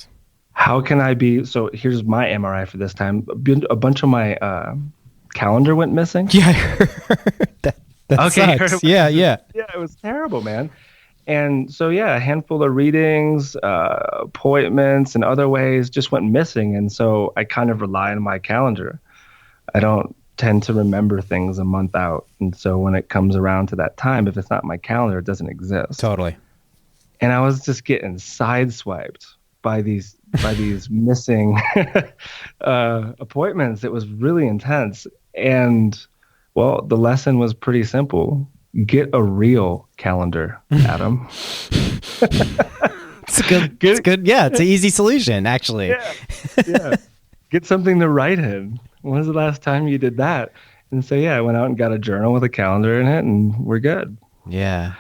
How can I be? So here's my MRI for this time. A bunch of my calendar went missing. Yeah, I heard that. That sucks. Yeah. Yeah, it was terrible, man. And so, yeah, a handful of readings, appointments, and other ways just went missing. And so I kind of rely on my calendar. I don't tend to remember things a month out. And so when it comes around to that time, if it's not my calendar, it doesn't exist. Totally. And I was just getting sideswiped by these missing appointments. It was really intense. And, well, the lesson was pretty simple. Get a real calendar, Adam. It's good. Yeah, it's an easy solution, actually. Yeah. Get something to write in. When was the last time you did that? And so, yeah, I went out and got a journal with a calendar in it, and we're good. Yeah.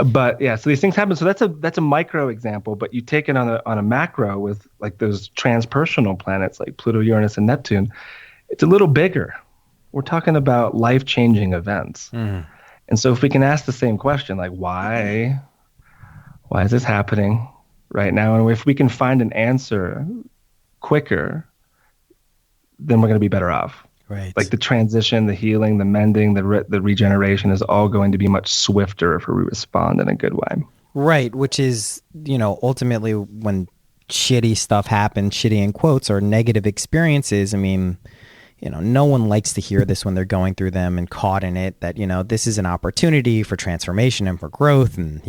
But yeah, so these things happen. So that's a micro example, but you take it on a macro with like those transpersonal planets like Pluto, Uranus, and Neptune. It's a little bigger. We're talking about life-changing events. And so if we can ask the same question, like why is this happening right now? And if we can find an answer quicker, then we're going to be better off. Right. Like the transition, the healing, the mending, the regeneration is all going to be much swifter if we respond in a good way. Right, which is, ultimately when shitty stuff happens, shitty in quotes, or negative experiences, I mean, no one likes to hear this when they're going through them and caught in it, that, this is an opportunity for transformation and for growth, and,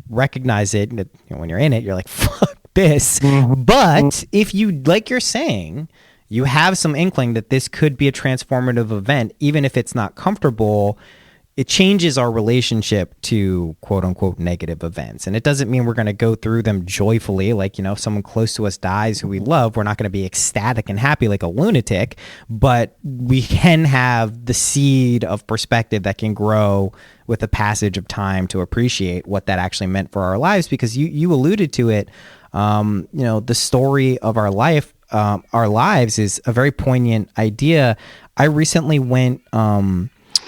recognize it. And when you're in it, you're like, fuck this. But if you, like you're saying, you have some inkling that this could be a transformative event, even if it's not comfortable, it changes our relationship to quote unquote negative events. And it doesn't mean we're going to go through them joyfully. Like, if someone close to us dies who we love, we're not going to be ecstatic and happy like a lunatic, but we can have the seed of perspective that can grow with the passage of time to appreciate what that actually meant for our lives. Because you alluded to it, the story of our lives is a very poignant idea. I recently went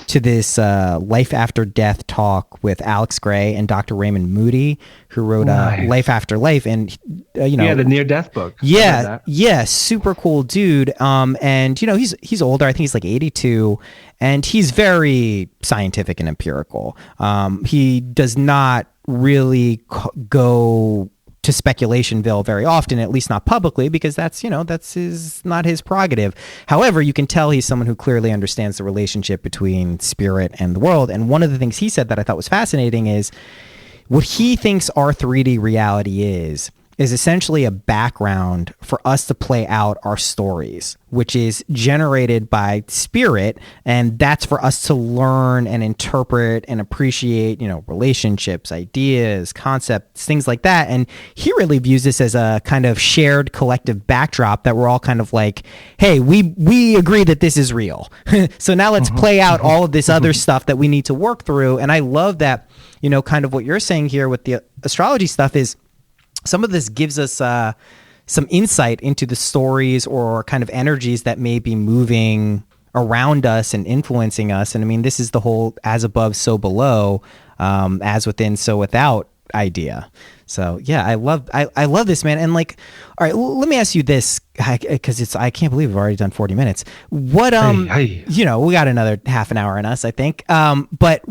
to this Life After Death talk with Alex Gray and Dr. Raymond Moody, who wrote Life After Life, and the near-death book. Yeah, super cool dude. And he's older. I think he's like 82, and he's very scientific and empirical. He does not really go to Speculationville very often, at least not publicly, because that's not his prerogative. However, you can tell he's someone who clearly understands the relationship between spirit and the world. And one of the things he said that I thought was fascinating is what he thinks our 3D reality is essentially a background for us to play out our stories, which is generated by spirit. And that's for us to learn and interpret and appreciate, relationships, ideas, concepts, things like that. And he really views this as a kind of shared collective backdrop that we're all kind of like, hey, we agree that this is real. So now let's play out all of this other stuff that we need to work through. And I love that, kind of what you're saying here with the astrology stuff is, some of this gives us some insight into the stories or kind of energies that may be moving around us and influencing us. And I mean, this is the whole as above, so below, as within, so without idea. So yeah, I love this, man. And like, all right, let me ask you this, because I can't believe we've already done 40 minutes. What, we got another half an hour in us, I think. But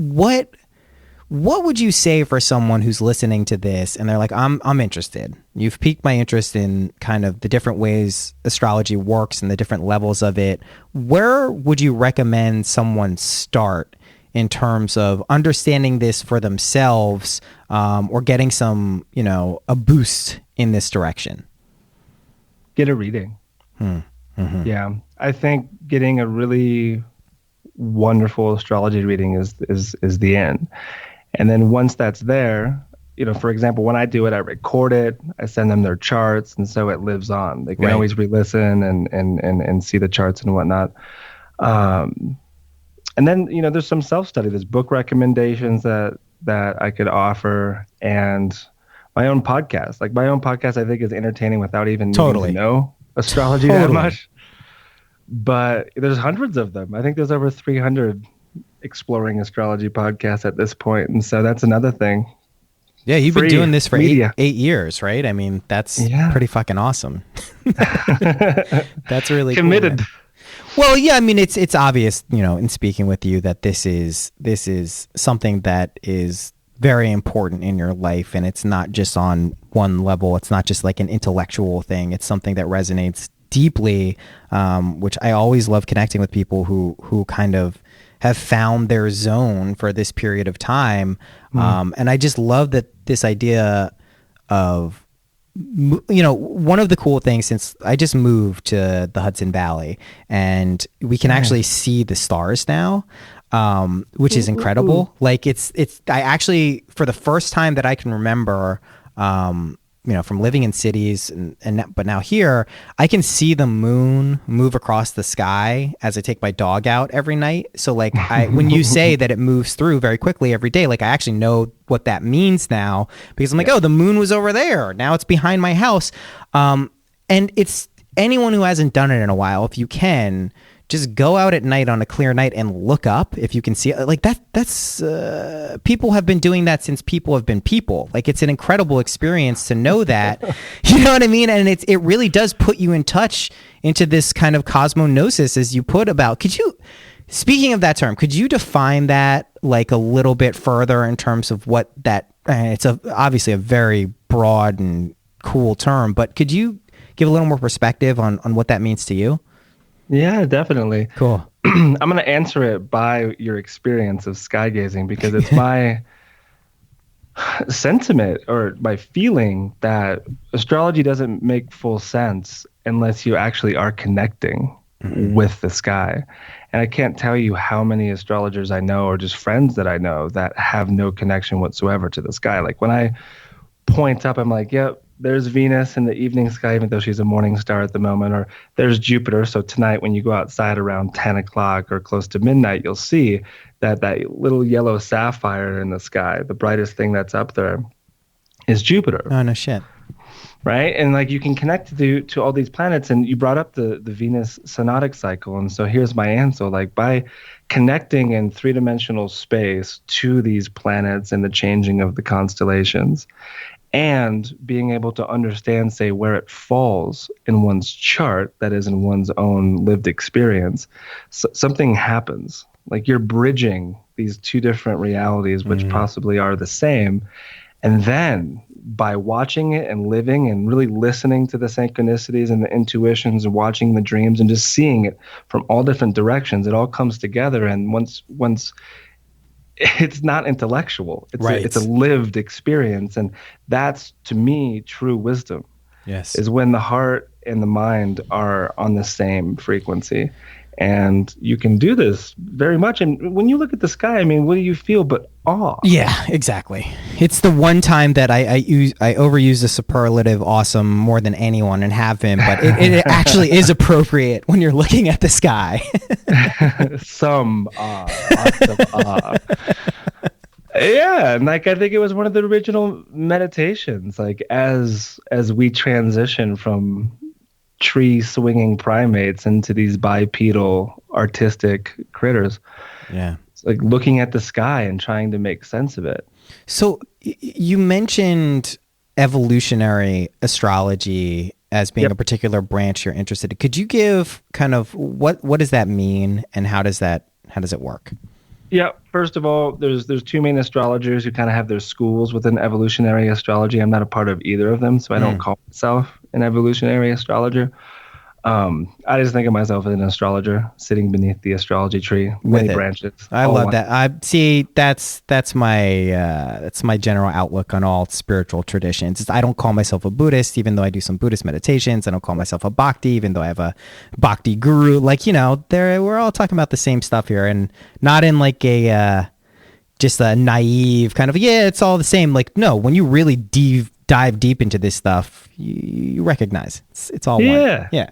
what would you say for someone who's listening to this and they're like, I'm interested. You've piqued my interest in kind of the different ways astrology works and the different levels of it. Where would you recommend someone start in terms of understanding this for themselves, or getting some, a boost in this direction? Get a reading. Yeah. I think getting a really wonderful astrology reading is the end. And then once that's there, for example, when I do it, I record it, I send them their charts, and so it lives on. They can always re-listen and see the charts and whatnot. And then, there's some self-study. There's book recommendations that I could offer. And my own podcast. Like my own podcast, I think is entertaining without even needing Totally. to know astrology that much. But there's hundreds of them. I think there's over 300 exploring astrology podcasts at this point, and so that's another thing. Yeah, you've been doing this for media. 8 years, right? I mean, that's pretty fucking awesome. That's really committed. Cool, well, yeah, I mean, it's obvious, you know, in speaking with you that this is something that is very important in your life, and it's not just on one level. It's not just like an intellectual thing. It's something that resonates deeply, which I always love connecting with people who kind of have found their zone for this period of time. And I just love that this idea of, you know, one of the cool things, since I just moved to the Hudson Valley and we can actually see the stars now, which is incredible. Like I actually, for the first time that I can remember, you know, from living in cities but now here, I can see the moon move across the sky as I take my dog out every night. So like when you say that it moves through very quickly every day, like I actually know what that means now, because I'm like, oh, the moon was over there. Now it's behind my house. And it's anyone who hasn't done it in a while, if you can, just go out at night on a clear night and look up if you can see it. Like that's people have been doing that since people have been people. Like it's an incredible experience to know that. You know what I mean? And it really does put you in touch into this kind of cosmognosis, as you put about. Speaking of that term, could you define that like a little bit further in terms of what that? It's obviously a very broad and cool term, but could you give a little more perspective on what that means to you? Yeah, definitely. Cool. I'm going to answer it by your experience of sky gazing, because it's my sentiment or my feeling that astrology doesn't make full sense unless you actually are connecting with the sky. And I can't tell you how many astrologers I know, or just friends that I know, that have no connection whatsoever to the sky. Like when I point up, I'm like, yep, there's Venus in the evening sky, even though she's a morning star at the moment, or there's Jupiter. So tonight when you go outside around 10 o'clock or close to midnight, you'll see that little yellow sapphire in the sky, the brightest thing that's up there, is Jupiter. Oh, no shit. Right? And like you can connect to all these planets, and you brought up the Venus synodic cycle. And so here's my answer. Like by connecting in three-dimensional space to these planets and the changing of the constellations, and being able to understand, say, where it falls in one's chart, that is in one's own lived experience, something happens. Like you're bridging these two different realities, which possibly are the same. And then by watching it and living and really listening to the synchronicities and the intuitions and watching the dreams and just seeing it from all different directions, it all comes together. And once it's not intellectual. It's a lived experience. And that's, to me, true wisdom. Yes. Is when the heart and the mind are on the same frequency. And you can do this very much. And when you look at the sky, I mean, what do you feel but awe? Yeah, exactly. It's the one time that I overuse the superlative awesome more than anyone, and have been, but it actually is appropriate when you're looking at the sky. Some awe. Lots of awe. Yeah, and like I think it was one of the original meditations. Like as we transition from tree swinging primates into these bipedal artistic critters. Yeah. It's like looking at the sky and trying to make sense of it. So you mentioned evolutionary astrology as being a particular branch you're interested in. Could you give kind of what does that mean, and how does it work? Yeah, first of all, there's two main astrologers who kind of have their schools within evolutionary astrology. I'm not a part of either of them, so I don't call myself an evolutionary astrologer. I just think of myself as an astrologer sitting beneath the astrology tree, many branches. I love that. I see. That's my general outlook on all spiritual traditions. I don't call myself a Buddhist, even though I do some Buddhist meditations. I don't call myself a Bhakti, even though I have a Bhakti guru. Like, you know, we're all talking about the same stuff here, and not in like just a naive kind of it's all the same. Like, no, when you really dive deep into this stuff, you recognize it's all one. Yeah.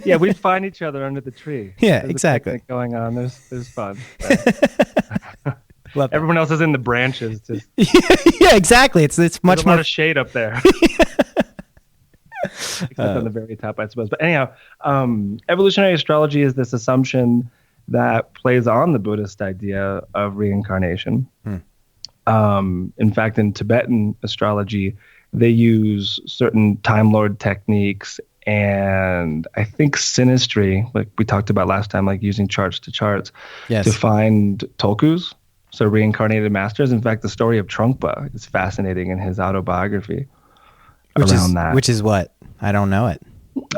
Yeah, we find each other under the tree. Yeah, There's exactly. a picnic going on. There's fun. Everyone else is in the branches. Just, yeah, exactly. It's much there's a more lot of shade up there. Except on the very top, I suppose. But anyhow, evolutionary astrology is this assumption that plays on the Buddhist idea of reincarnation. In fact, in Tibetan astrology, they use certain Time Lord techniques and I think synastry, like we talked about last time, like using charts to find tulkus, so reincarnated masters. In fact, the story of Trungpa is fascinating in his autobiography. Which is what? I don't know it.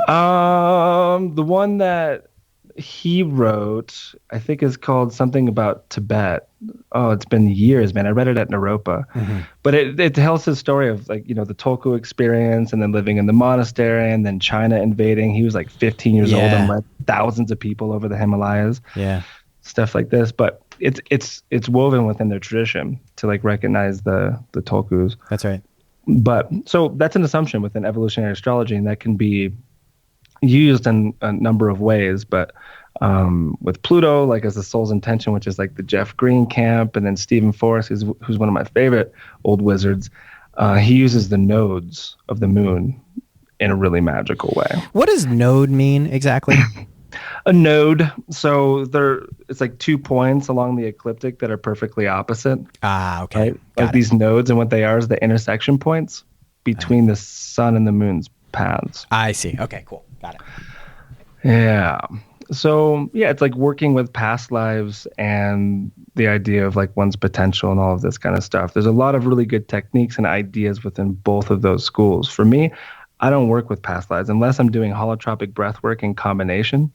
The one that he wrote, I think, is called something about Tibet. Oh, it's been years, man. I read it at Naropa. But it tells his story of, like, you know, the Tulku experience and then living in the monastery and then China invading. He was like 15 years old and led thousands of people over the Himalayas. Yeah. Stuff like this. But it's woven within their tradition to like recognize the Tulkus. That's right. But so that's an assumption within evolutionary astrology, and that can be used in a number of ways. But with Pluto, like as the soul's intention, which is like the Jeff Green camp, and then Stephen Forrest, who's one of my favorite old wizards, he uses the nodes of the moon in a really magical way. What does node mean exactly? A node, so it's like 2 points along the ecliptic that are perfectly opposite. Okay. Right? Like these nodes, and what they are is the intersection points between the sun and the moon's paths. I see. Okay, cool. Got it. Yeah. So, yeah, it's like working with past lives and the idea of like one's potential and all of this kind of stuff. There's a lot of really good techniques and ideas within both of those schools. For me, I don't work with past lives unless I'm doing holotropic breath work in combination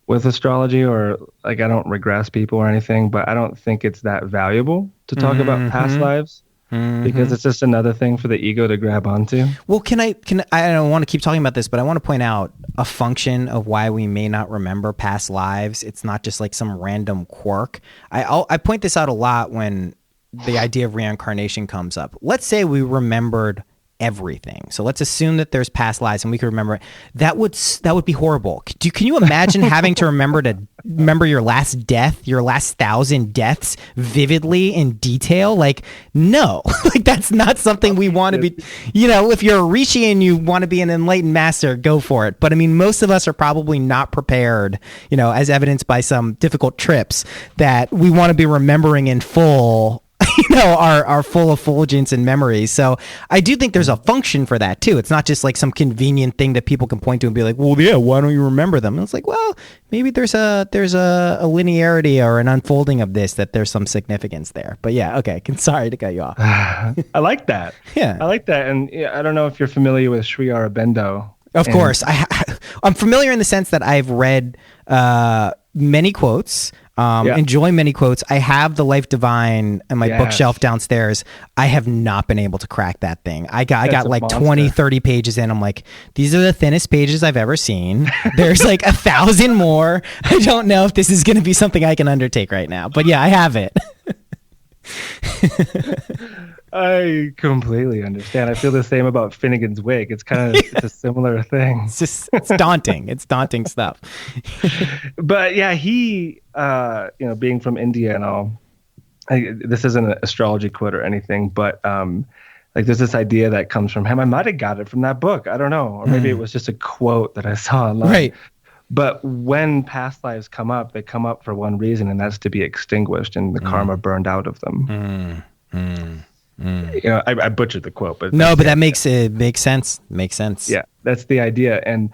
with astrology, or like I don't regress people or anything, but I don't think it's that valuable to talk about past lives. Because it's just another thing for the ego to grab onto. Well, I don't want to keep talking about this, but I want to point out a function of why we may not remember past lives. It's not just like some random quirk. I point this out a lot when the idea of reincarnation comes up. Let's say we remembered everything. So let's assume that there's past lives and we could remember it. That would be horrible. Can you imagine having to remember your last death, your last 1,000 deaths vividly in detail? Like, no, like that's not something we want to be, you know, if you're a Rishi and you want to be an enlightened master, go for it. But I mean, most of us are probably not prepared, you know, as evidenced by some difficult trips, that we want to be remembering in full, you know, are full of effulgence and memories. So I do think there's a function for that too. It's not just like some convenient thing that people can point to and be like, well, yeah, why don't you remember them? And it's like, well, maybe there's a linearity or an unfolding of this, that there's some significance there. But yeah, okay. Sorry to cut you off. I like that. Yeah. I like that. And I don't know if you're familiar with Sri Aurobindo. Of course. I'm familiar in the sense that I've read many quotes. Enjoy many quotes. I have the Life Divine in my bookshelf downstairs. I have not been able to crack that thing. I got like 20, 30 pages in. I'm like, these are the thinnest pages I've ever seen. There's like 1,000 more. I don't know if this is going to be something I can undertake right now. But yeah, I have it. I completely understand. I feel the same about Finnegan's Wake. It's kind of it's a similar thing. It's daunting. It's daunting stuff. But yeah, he, being from India and all, this isn't an astrology quote or anything, but like there's this idea that comes from him. I might have got it from that book. I don't know. Or maybe it was just a quote that I saw online. Right. But when past lives come up, they come up for one reason, and that's to be extinguished and the karma burned out of them. You know, I butchered the quote, but that makes sense. Makes sense. Yeah, that's the idea. And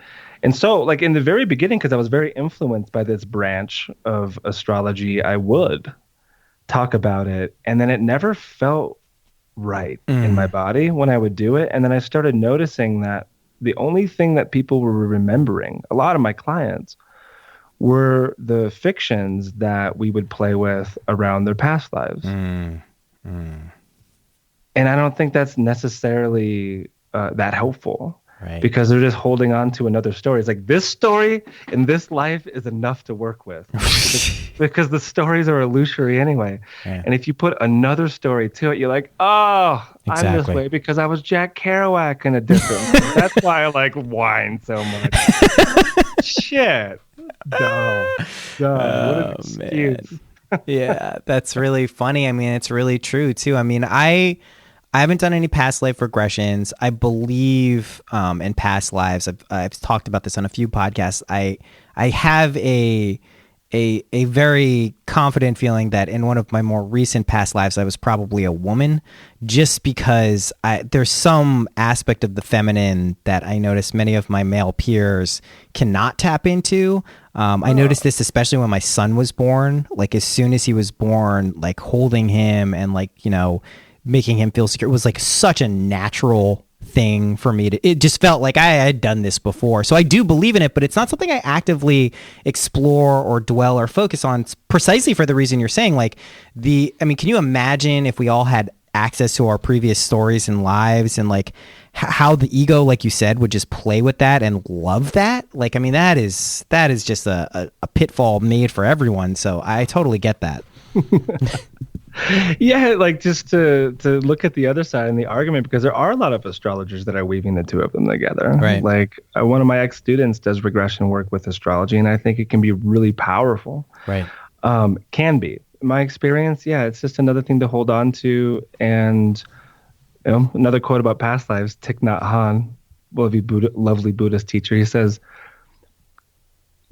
so, like in the very beginning, because I was very influenced by this branch of astrology, I would talk about it, and then it never felt right in my body when I would do it. And then I started noticing that the only thing that people were remembering, a lot of my clients, were the fictions that we would play with around their past lives. And I don't think that's necessarily that helpful, right? Because they're just holding on to another story. It's like this story in this life is enough to work with because the stories are illusory anyway. Yeah. And if you put another story to it, you're like, oh, exactly. I'm this way because I was Jack Kerouac in a different way. That's why I like wine so much. Shit. Dumb. What an excuse. Yeah, that's really funny. I mean, it's really true too. I mean, I haven't done any past life regressions. I believe in past lives. I've talked about this on a few podcasts. I have a very confident feeling that in one of my more recent past lives, I was probably a woman, just because there's some aspect of the feminine that I notice many of my male peers cannot tap into. I noticed this especially when my son was born. Like as soon as he was born, like holding him and like, you know, making him feel secure, it was like such a natural thing for me it just felt like I had done this before. So I do believe in it, but it's not something I actively explore or dwell or focus on, precisely for the reason you're saying. Like can you imagine if we all had access to our previous stories and lives, and like how the ego, like you said, would just play with that and love that? Like, I mean, that is just a pitfall made for everyone. So I totally get that. Yeah, like just to look at the other side in the argument, because there are a lot of astrologers that are weaving the two of them together. Right. Like one of my ex-students does regression work with astrology, and I think it can be really powerful. Right. Can be. In my experience, yeah, it's just another thing to hold on to. And another quote about past lives, Thich Nhat Hanh, lovely Buddhist teacher, he says,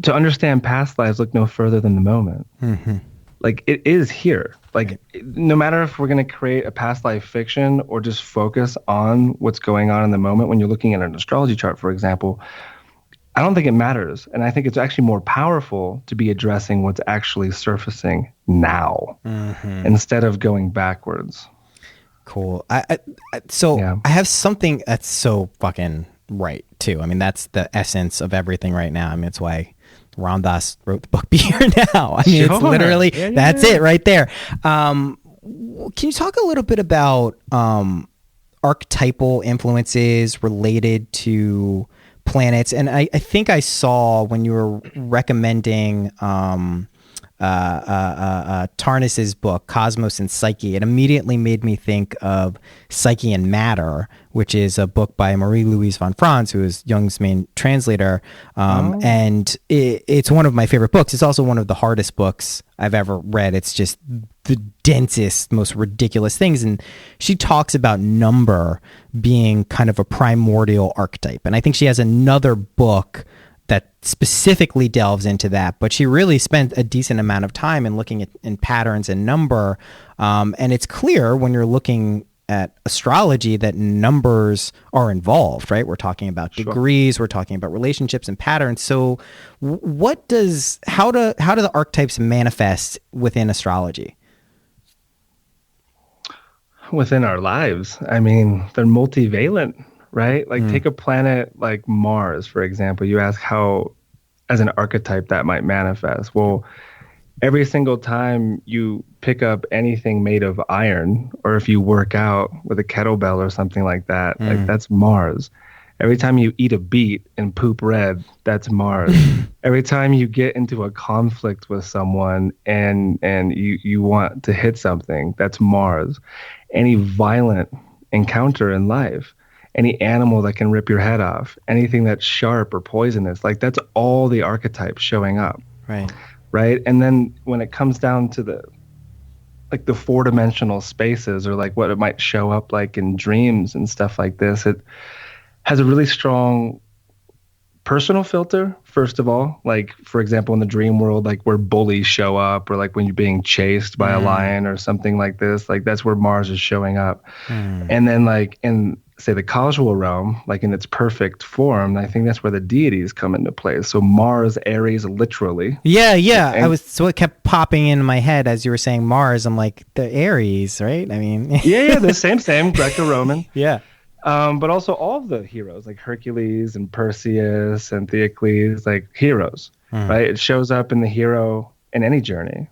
to understand past lives, look no further than the moment. Mm-hmm. Like it is here. Like no matter if we're going to create a past life fiction or just focus on what's going on in the moment, when you're looking at an astrology chart, for example, I don't think it matters. And I think it's actually more powerful to be addressing what's actually surfacing now instead of going backwards. Cool. I have something that's so fucking right too. I mean, that's the essence of everything right now. I mean, it's why Ram Dass wrote the book Be Here Now. I mean, it's literally, that's it right there. Can you talk a little bit about archetypal influences related to planets? And I think I saw when you were recommending Tarnis's book, Cosmos and Psyche, it immediately made me think of Psyche and Matter, which is a book by Marie-Louise von Franz, who is Jung's main translator. And it's one of my favorite books. It's also one of the hardest books I've ever read. It's just the densest, most ridiculous things. And she talks about number being kind of a primordial archetype. And I think she has another book that specifically delves into that, but she really spent a decent amount of time in looking at in patterns and number. And it's clear when you're looking at astrology that numbers are involved, right? We're talking about degrees, we're talking about relationships and patterns. So how do the archetypes manifest within astrology? Within our lives, I mean, they're multivalent. Right? Like take a planet like Mars, for example. You ask how, as an archetype, that might manifest. Well, every single time you pick up anything made of iron, or if you work out with a kettlebell or something like that, like that's Mars. Every time you eat a beet and poop red, that's Mars. Every time you get into a conflict with someone and you want to hit something, that's Mars. Any violent encounter in life, any animal that can rip your head off, anything that's sharp or poisonous, like that's all the archetypes showing up. Right. And then when it comes down to the 4-dimensional spaces, or like what it might show up like in dreams and stuff like this, it has a really strong personal filter, first of all. Like, for example, in the dream world, like where bullies show up, or like when you're being chased by a lion or something like this, like that's where Mars is showing up. And then like in, say, the causal realm, like in its perfect form, I think that's where the deities come into play. So Mars, Aries, literally. Yeah. So it kept popping in my head as you were saying Mars. I'm like, the Aries, right? I mean, yeah, the same Greco-Roman. Yeah. But also all of the heroes, like Hercules and Perseus and Theocles, like heroes, right? It shows up in the hero in any journey,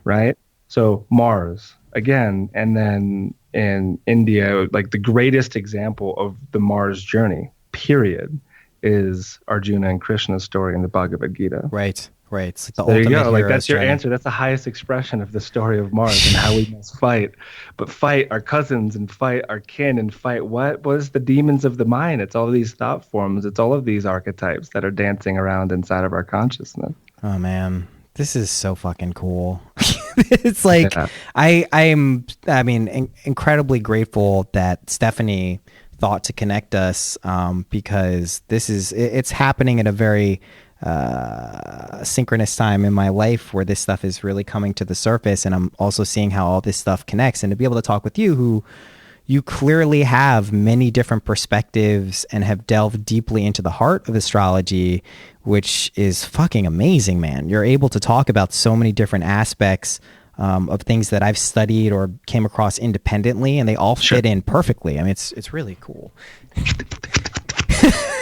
right? So Mars again, and then in India, like the greatest example of the Mars journey, period, is Arjuna and Krishna's story in the Bhagavad Gita. Right. It's the there you ultimate go. Like that's your journey. answer. That's the highest expression of the story of Mars and how we must fight. But fight our cousins and fight our kin and fight what is the demons of the mind? It's all of these thought forms. It's all of these archetypes that are dancing around inside of our consciousness. Oh man, this is so fucking cool. It's like I mean, incredibly grateful that Stephanie thought to connect us, because it's happening at a very synchronous time in my life where this stuff is really coming to the surface, and I'm also seeing how all this stuff connects. And to be able to talk with you, who you clearly have many different perspectives and have delved deeply into the heart of astrology, which is fucking amazing, man. You're able to talk about so many different aspects of things that I've studied or came across independently, and they all fit in perfectly. I mean, it's really cool.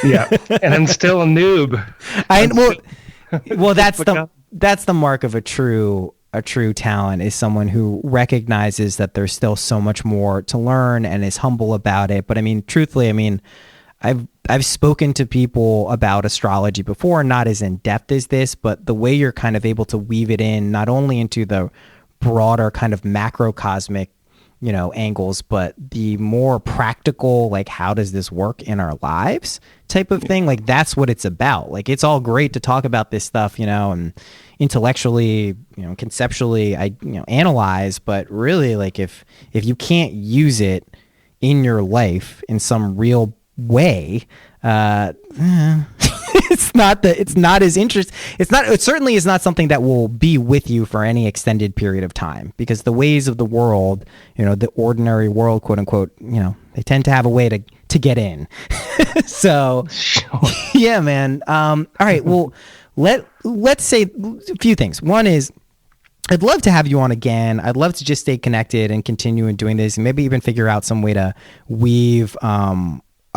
Yeah, and I'm still a noob. That's the mark of a true talent, is someone who recognizes that there's still so much more to learn and is humble about it. But I mean, truthfully, I mean, I've spoken to people about astrology before, not as in depth as this, but the way you're kind of able to weave it in, not only into the broader kind of macrocosmic, angles, but the more practical, like, how does this work in our lives type of thing. Like, that's what it's about. Like, it's all great to talk about this stuff, and intellectually, conceptually, analyze, but really, like, if you can't use it in your life in some real way, it certainly is not something that will be with you for any extended period of time, because the ways of the world, the ordinary world, quote unquote, they tend to have a way to get in. So yeah, man. All right. Well, let's say a few things. One is, I'd love to have you on again. I'd love to just stay connected and continue in doing this, and maybe even figure out some way to weave,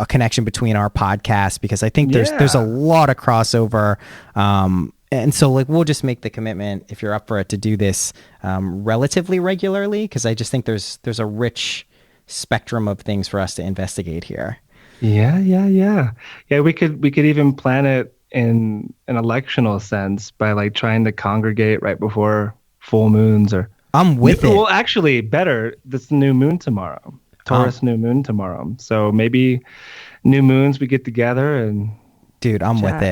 a connection between our podcasts, because I think there's a lot of crossover. And so, like, we'll just make the commitment, if you're up for it, to do this relatively regularly, because I just think there's a rich spectrum of things for us to investigate here. Yeah. We could even plan it in an electional sense by, like, trying to congregate right before full moons, or I'm with it. Well, actually, better. This new moon tomorrow. Taurus new moon tomorrow. So maybe new moons we get together and dude, I'm with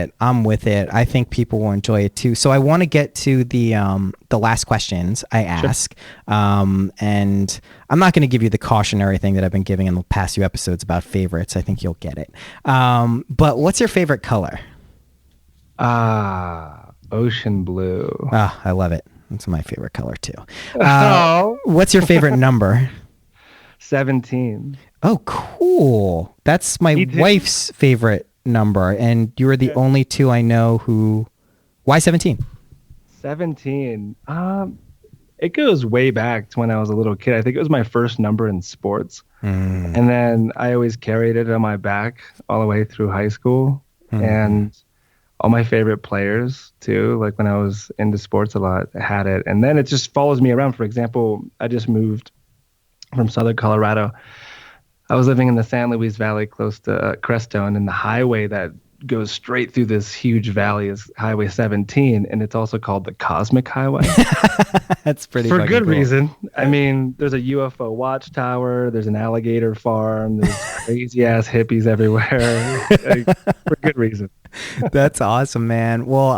it. I think people will enjoy it too. So I want to get to the last questions I ask. Sure. And I'm not going to give you the cautionary thing that I've been giving in the past few episodes about favorites. I think you'll get it. But what's your favorite color? Ocean blue. I love it. That's my favorite color too. What's your favorite number? 17. Oh, cool. That's my wife's favorite number, and you are the only two I know who. Why 17? 17. It goes way back to when I was a little kid. I think it was my first number in sports. And then I always carried it on my back all the way through high school. And all my favorite players too, like when I was into sports a lot, had it. And then it just follows me around. For example, I just moved from Southern Colorado. I was living in the San Luis Valley close to Crestone, and the highway that goes straight through this huge valley is Highway 17, and it's also called the Cosmic Highway. That's pretty for good cool. reason. I mean, there's a UFO watchtower, there's an alligator farm, there's crazy ass hippies everywhere. For good reason. That's awesome, man. Well,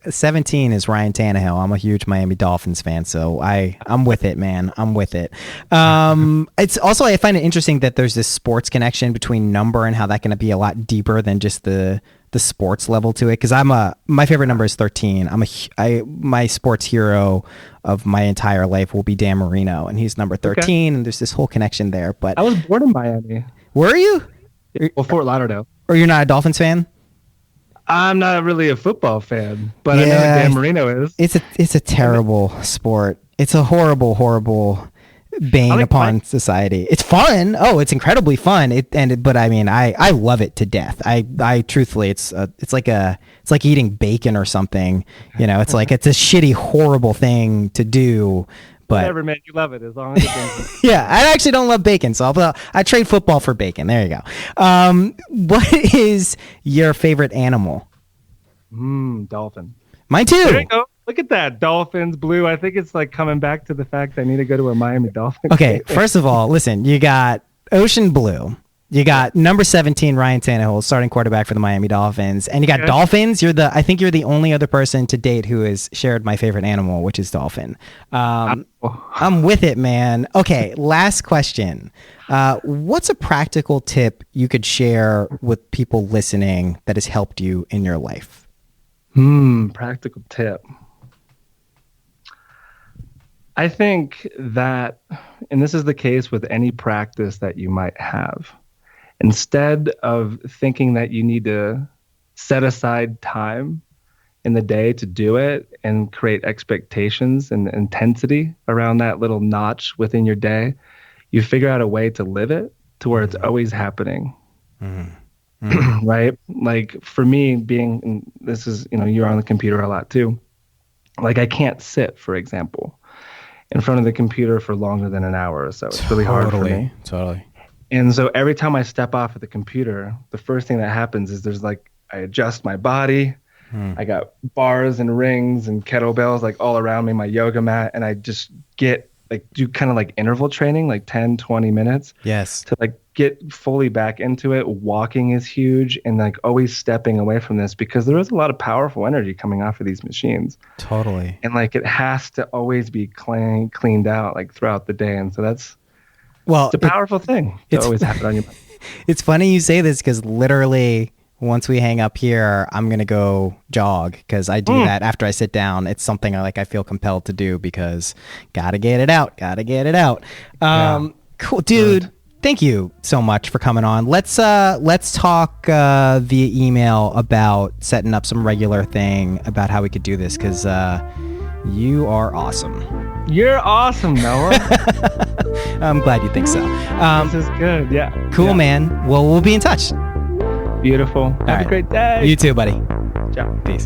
17 is Ryan Tannehill. I'm a huge Miami Dolphins fan, so I'm with it, man. I'm with it. It's also, I find it interesting that there's this sports connection between number and how that can be a lot deeper than just the sports level to it. Because my favorite number is 13. My sports hero of my entire life will be Dan Marino, and he's number 13. Okay. And there's this whole connection there. But I was born in Miami. Were you? Well, Fort Lauderdale. Or you're not a Dolphins fan? I'm not really a football fan, but I know who Dan Marino is. It's a terrible sport. It's a horrible bane upon society. It's fun. Oh, it's incredibly fun. But I mean, I love it to death. I truthfully, it's like eating bacon or something. It's like, it's a shitty, horrible thing to do. But whatever, man, you love it as long as it's yeah, I actually don't love bacon, so I trade football for bacon. There you go. What is your favorite animal? Dolphin. Mine too. There you go. Look at that. Dolphins, blue. I think it's like coming back to the fact I need to go to a Miami Dolphins Okay, game. first of all, listen, you got ocean blue. You got number 17, Ryan Tannehill, starting quarterback for the Miami Dolphins. And you got dolphins. I think you're the only other person to date who has shared my favorite animal, which is dolphin. I'm with it, man. Okay, last question. What's a practical tip you could share with people listening that has helped you in your life? Practical tip. I think that, and this is the case with any practice that you might have, instead of thinking that you need to set aside time in the day to do it and create expectations and intensity around that little notch within your day, you figure out a way to live it to where it's always happening. Right? Like for me, this is, you're on the computer a lot too. Like I can't sit, for example, in front of the computer for longer than an hour or so. It's really hard for me. Totally. And so every time I step off of the computer, the first thing that happens is I adjust my body. I got bars and rings and kettlebells like all around me, my yoga mat, and I just do kind of like interval training, like 10, 20 minutes. Yes. To like get fully back into it. Walking is huge, and like always stepping away from this because there is a lot of powerful energy coming off of these machines. Totally. And like it has to always be cleaned out like throughout the day. And so it's a powerful thing to always have it on your mind. It's funny you say this because literally once we hang up here, I'm going to go jog because I do that after I sit down. It's something I feel compelled to do because got to get it out. Cool, dude. Good. Thank you so much for coming on. Let's talk via email about setting up some regular thing about how we could do this because you are awesome. You're awesome, Noah. I'm glad you think so. This is good. Yeah. Cool, man. Well, we'll be in touch. Beautiful. Have a great day. You too, buddy. Ciao. Peace.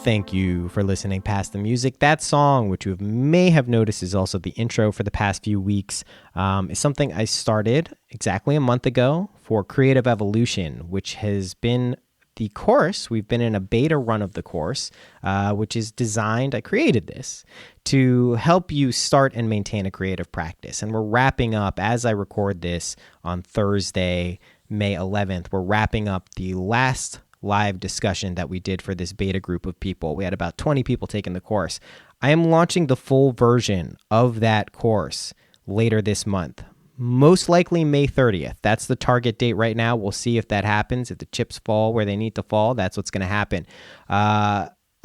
thank you for listening past the music. That song, which you may have noticed is also the intro for the past few weeks, is something I started exactly a month ago for Creative Evolution, which has been the course. We've been in a beta run of the course, which is designed, I created this, to help you start and maintain a creative practice. And we're wrapping up, as I record this on Thursday, May 11th, we're wrapping up the last live discussion that we did for this beta group of people. We had about 20 people taking the course. I am launching the full version of that course later this month. Most likely May 30th. That's the target date right now. We'll see if that happens. If the chips fall where they need to fall, that's what's going to happen.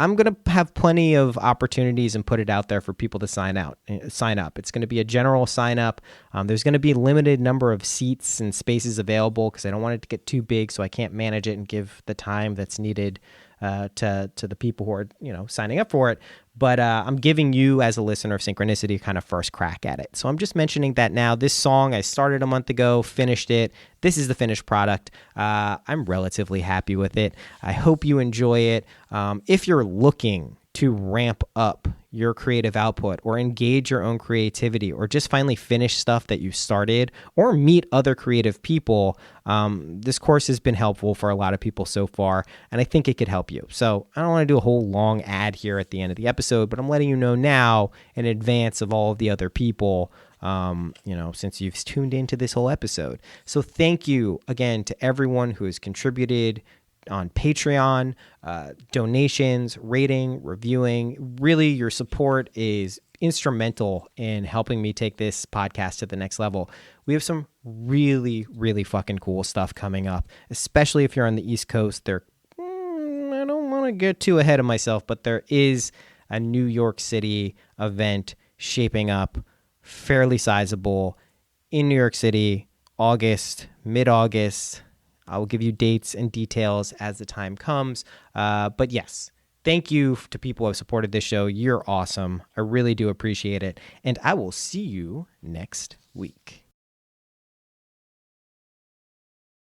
I'm going to have plenty of opportunities and put it out there for people to sign up. It's going to be a general sign up. There's going to be a limited number of seats and spaces available because I don't want it to get too big, so I can't manage it and give the time that's needed to the people who are signing up for it. But I'm giving you, as a listener of Synchronicity, kind of first crack at it. So I'm just mentioning that now. This song I started a month ago, finished it. This is the finished product. I'm relatively happy with it. I hope you enjoy it. If you're looking to ramp up your creative output or engage your own creativity or just finally finish stuff that you started or meet other creative people, this course has been helpful for a lot of people so far, and I think it could help you. So I don't want to do a whole long ad here at the end of the episode, but I'm letting you know now in advance of all of the other people, since you've tuned into this whole episode. So thank you again to everyone who has contributed on Patreon, donations, rating, reviewing. Really, your support is instrumental in helping me take this podcast to the next level. We have some really, really fucking cool stuff coming up, especially if you're on the East Coast. I don't want to get too ahead of myself, but there is a New York City event shaping up, fairly sizable, in New York City, mid-August. I will give you dates and details as the time comes. But yes, thank you to people who have supported this show. You're awesome. I really do appreciate it. And I will see you next week.